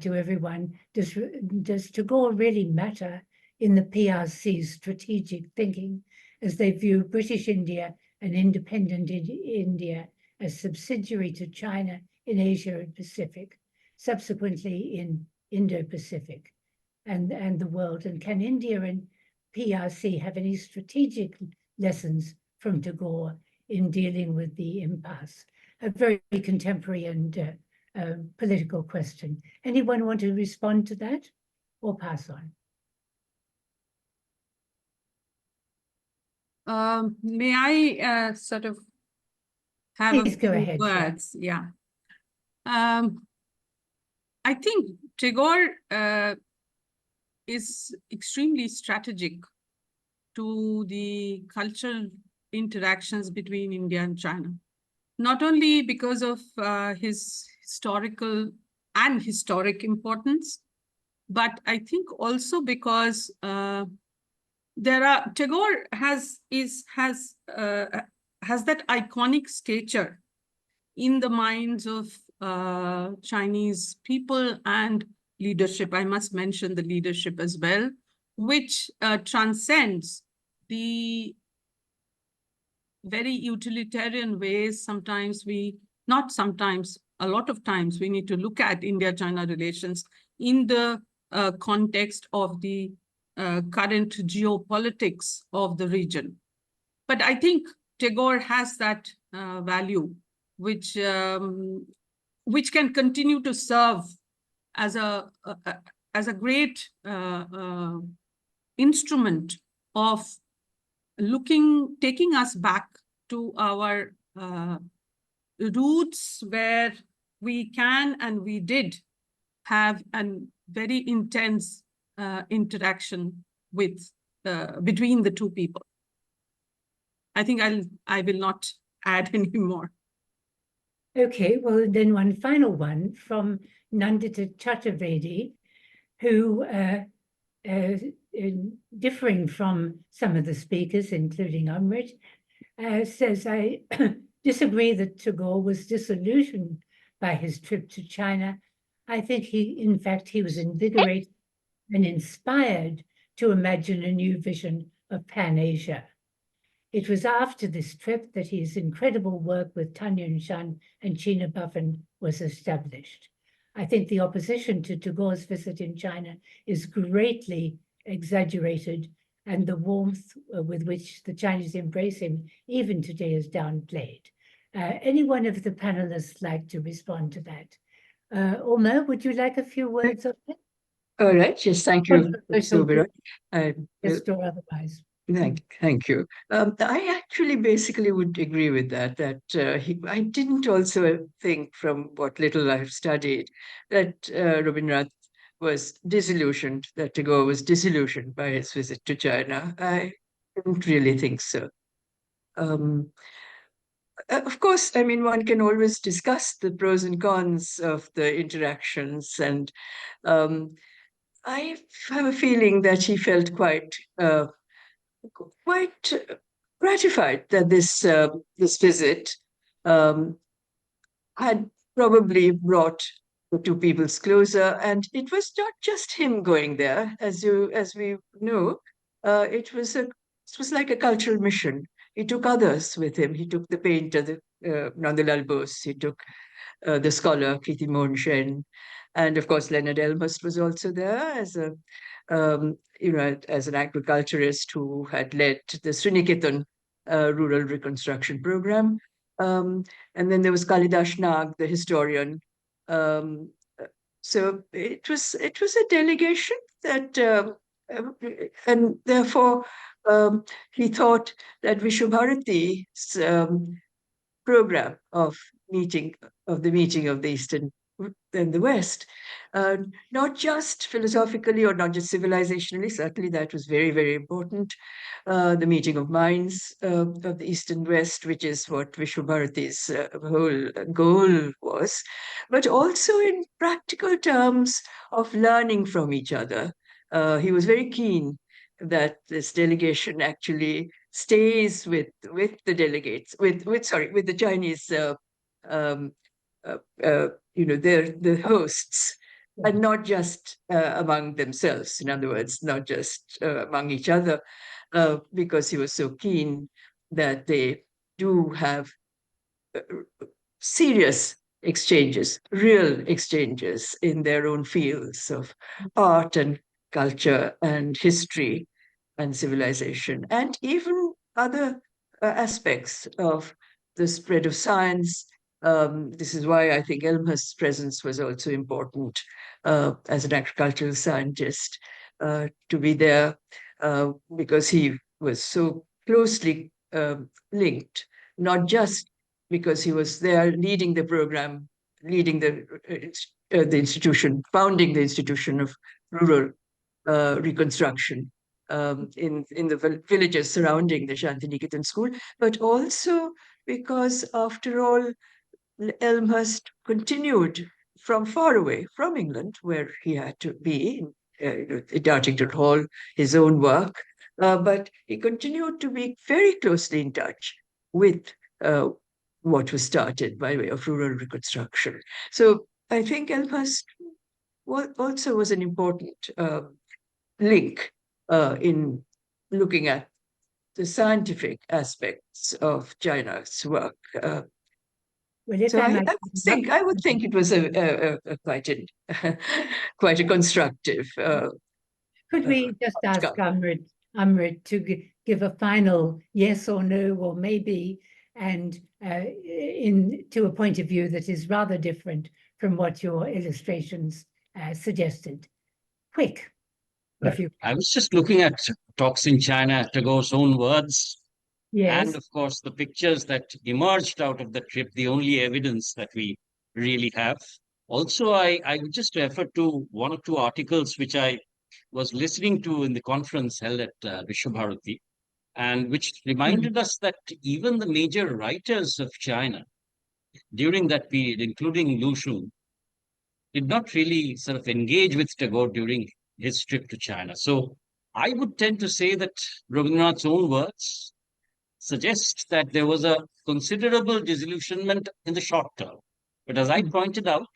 to everyone? Does Tagore really matter in the PRC's strategic thinking as they view British India and independent India as subsidiary to China in Asia and Pacific, subsequently in Indo-Pacific and the world? And can India and PRC have any strategic lessons from Tagore in dealing with the impasse? A very contemporary and political question. Anyone want to respond to that or pass on? May I sort of have Please a go few ahead, words? Yeah. I think Tagore is extremely strategic to the cultural interactions between India and China, not only because of his historical and historic importance, but I think also because Tagore has that iconic stature in the minds of Chinese people and leadership. I must mention the leadership as well, which transcends the very utilitarian ways a lot of times we need to look at India-China relations in the context of the current geopolitics of the region. But I think Tagore has that value, which can continue to serve as a great instrument of taking us back to our roots, where we can and we did have a very intense interaction between the two people. I think I will not add any more. Okay, well, then one final one from Nandita Chaturvedi, who, differing from some of the speakers, including Amrit, says, I disagree that Tagore was disillusioned by his trip to China. I think in fact, he was invigorated and inspired to imagine a new vision of Pan-Asia. It was after this trip that his incredible work with Tan Yun Shan and China Buffon was established. I think the opposition to Tagore's visit in China is greatly exaggerated, and the warmth with which the Chinese embrace him even today is downplayed. Any one of the panelists like to respond to that? Omer, would you like a few words on that? All right. Yes, thank you, Professor Oberoi. Just or otherwise. Thank you. I actually basically would agree with that, I didn't also think, from what little I've studied, that Rabindranath was disillusioned, that Tagore was disillusioned by his visit to China. I didn't really think so. Of course, I mean, one can always discuss the pros and cons of the interactions, and I have a feeling that he felt quite gratified that this visit had probably brought the two peoples closer. And it was not just him going there, as we know. It was like a cultural mission. He took others with him. He took the painter, Nandalal Bose. He took the scholar Kriti Mohan Sen, and of course Leonard Elmhurst was also there as as an agriculturist who had led the Sriniketan rural reconstruction program. And then there was Kalidash Nag, the historian. So it was a delegation that, and therefore he thought that Vishwabharati's program of the meeting of the East and the West, not just philosophically or not just civilizationally, certainly that was very, very important, the meeting of minds of the East and West, which is what Vishwabharati's whole goal was, but also in practical terms of learning from each other. He was very keen that this delegation actually stays with the delegates, with the Chinese, they're the hosts, and not just among themselves. In other words, not just among each other, because he was so keen that they do have serious exchanges, real exchanges in their own fields of art and culture and history and civilization, and even other aspects of the spread of science. This is why I think Elmhurst's presence was also important as an agricultural scientist, to be there, because he was so closely linked, not just because he was there leading the program, leading the institution, founding the institution of rural reconstruction in the villages surrounding the Shantiniketan school, but also because, after all, Elmhurst continued from far away, from England, where he had to be, at Dartington Hall, his own work, but he continued to be very closely in touch with what was started by way of rural reconstruction. So I think Elmhurst also was an important link in looking at the scientific aspects of China's work. So I would think it was quite a constructive Could we just ask Amrit to give a final yes or no or maybe, and to a point of view that is rather different from what your illustrations suggested? Quick, if you I was just looking at Talks in China, Tagore's own words, yes. and of course the pictures that emerged out of the trip, the only evidence that we really have. Also, I would just refer to one or two articles which I was listening to in the conference held at Visva-bodh, and which reminded us that even the major writers of China during that period, including Lu Xun, did not really sort of engage with Tagore during his trip to China. So I would tend to say that Rabindranath's own words suggest that there was a considerable disillusionment in the short term. But as I pointed out,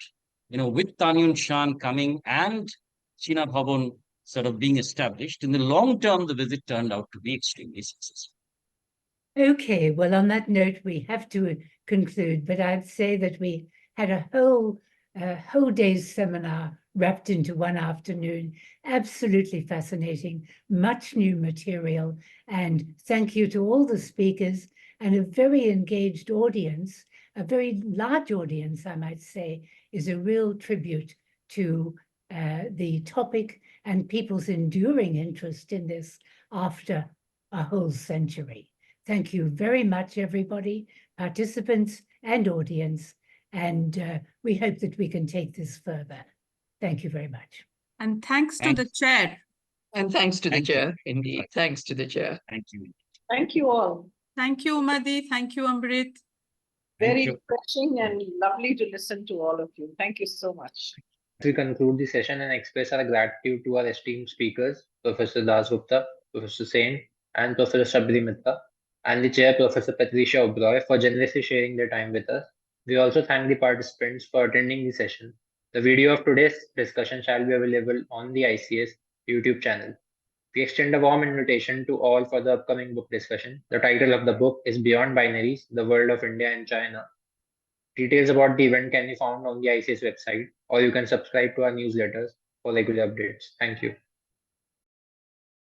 with Tanyun Shan coming and China Bhavan sort of being established, in the long term, the visit turned out to be extremely successful. Okay, well, on that note, we have to conclude, but I'd say that we had a whole day's seminar wrapped into one afternoon. Absolutely fascinating, much new material, and thank you to all the speakers and a very engaged audience, a very large audience, I might say, is a real tribute to the topic and people's enduring interest in this after a whole century. Thank you very much, everybody, participants and audience, and we hope that we can take this further. Thank you very much. And thanks to the chair. And thanks to the Thank you. chair, indeed. Thanks to the chair. Thank you. Thank you all. Thank you, Madi. Thank you, Amrit. Very you. refreshing and lovely to listen to all of you. Thank you so much. We conclude the session and express our gratitude to our esteemed speakers, Professor Das Gupta, Professor Sen, and Professor Shabri Mitra, and the chair, Professor Patricia Oberoi, for generously sharing their time with us. We also thank the participants for attending the session. The video of today's discussion shall be available on the ICS YouTube channel. We extend a warm invitation to all for the upcoming book discussion. The title of the book is Beyond Binaries, The World of India and China. Details about the event can be found on the ICS website, or you can subscribe to our newsletters for regular updates. Thank you.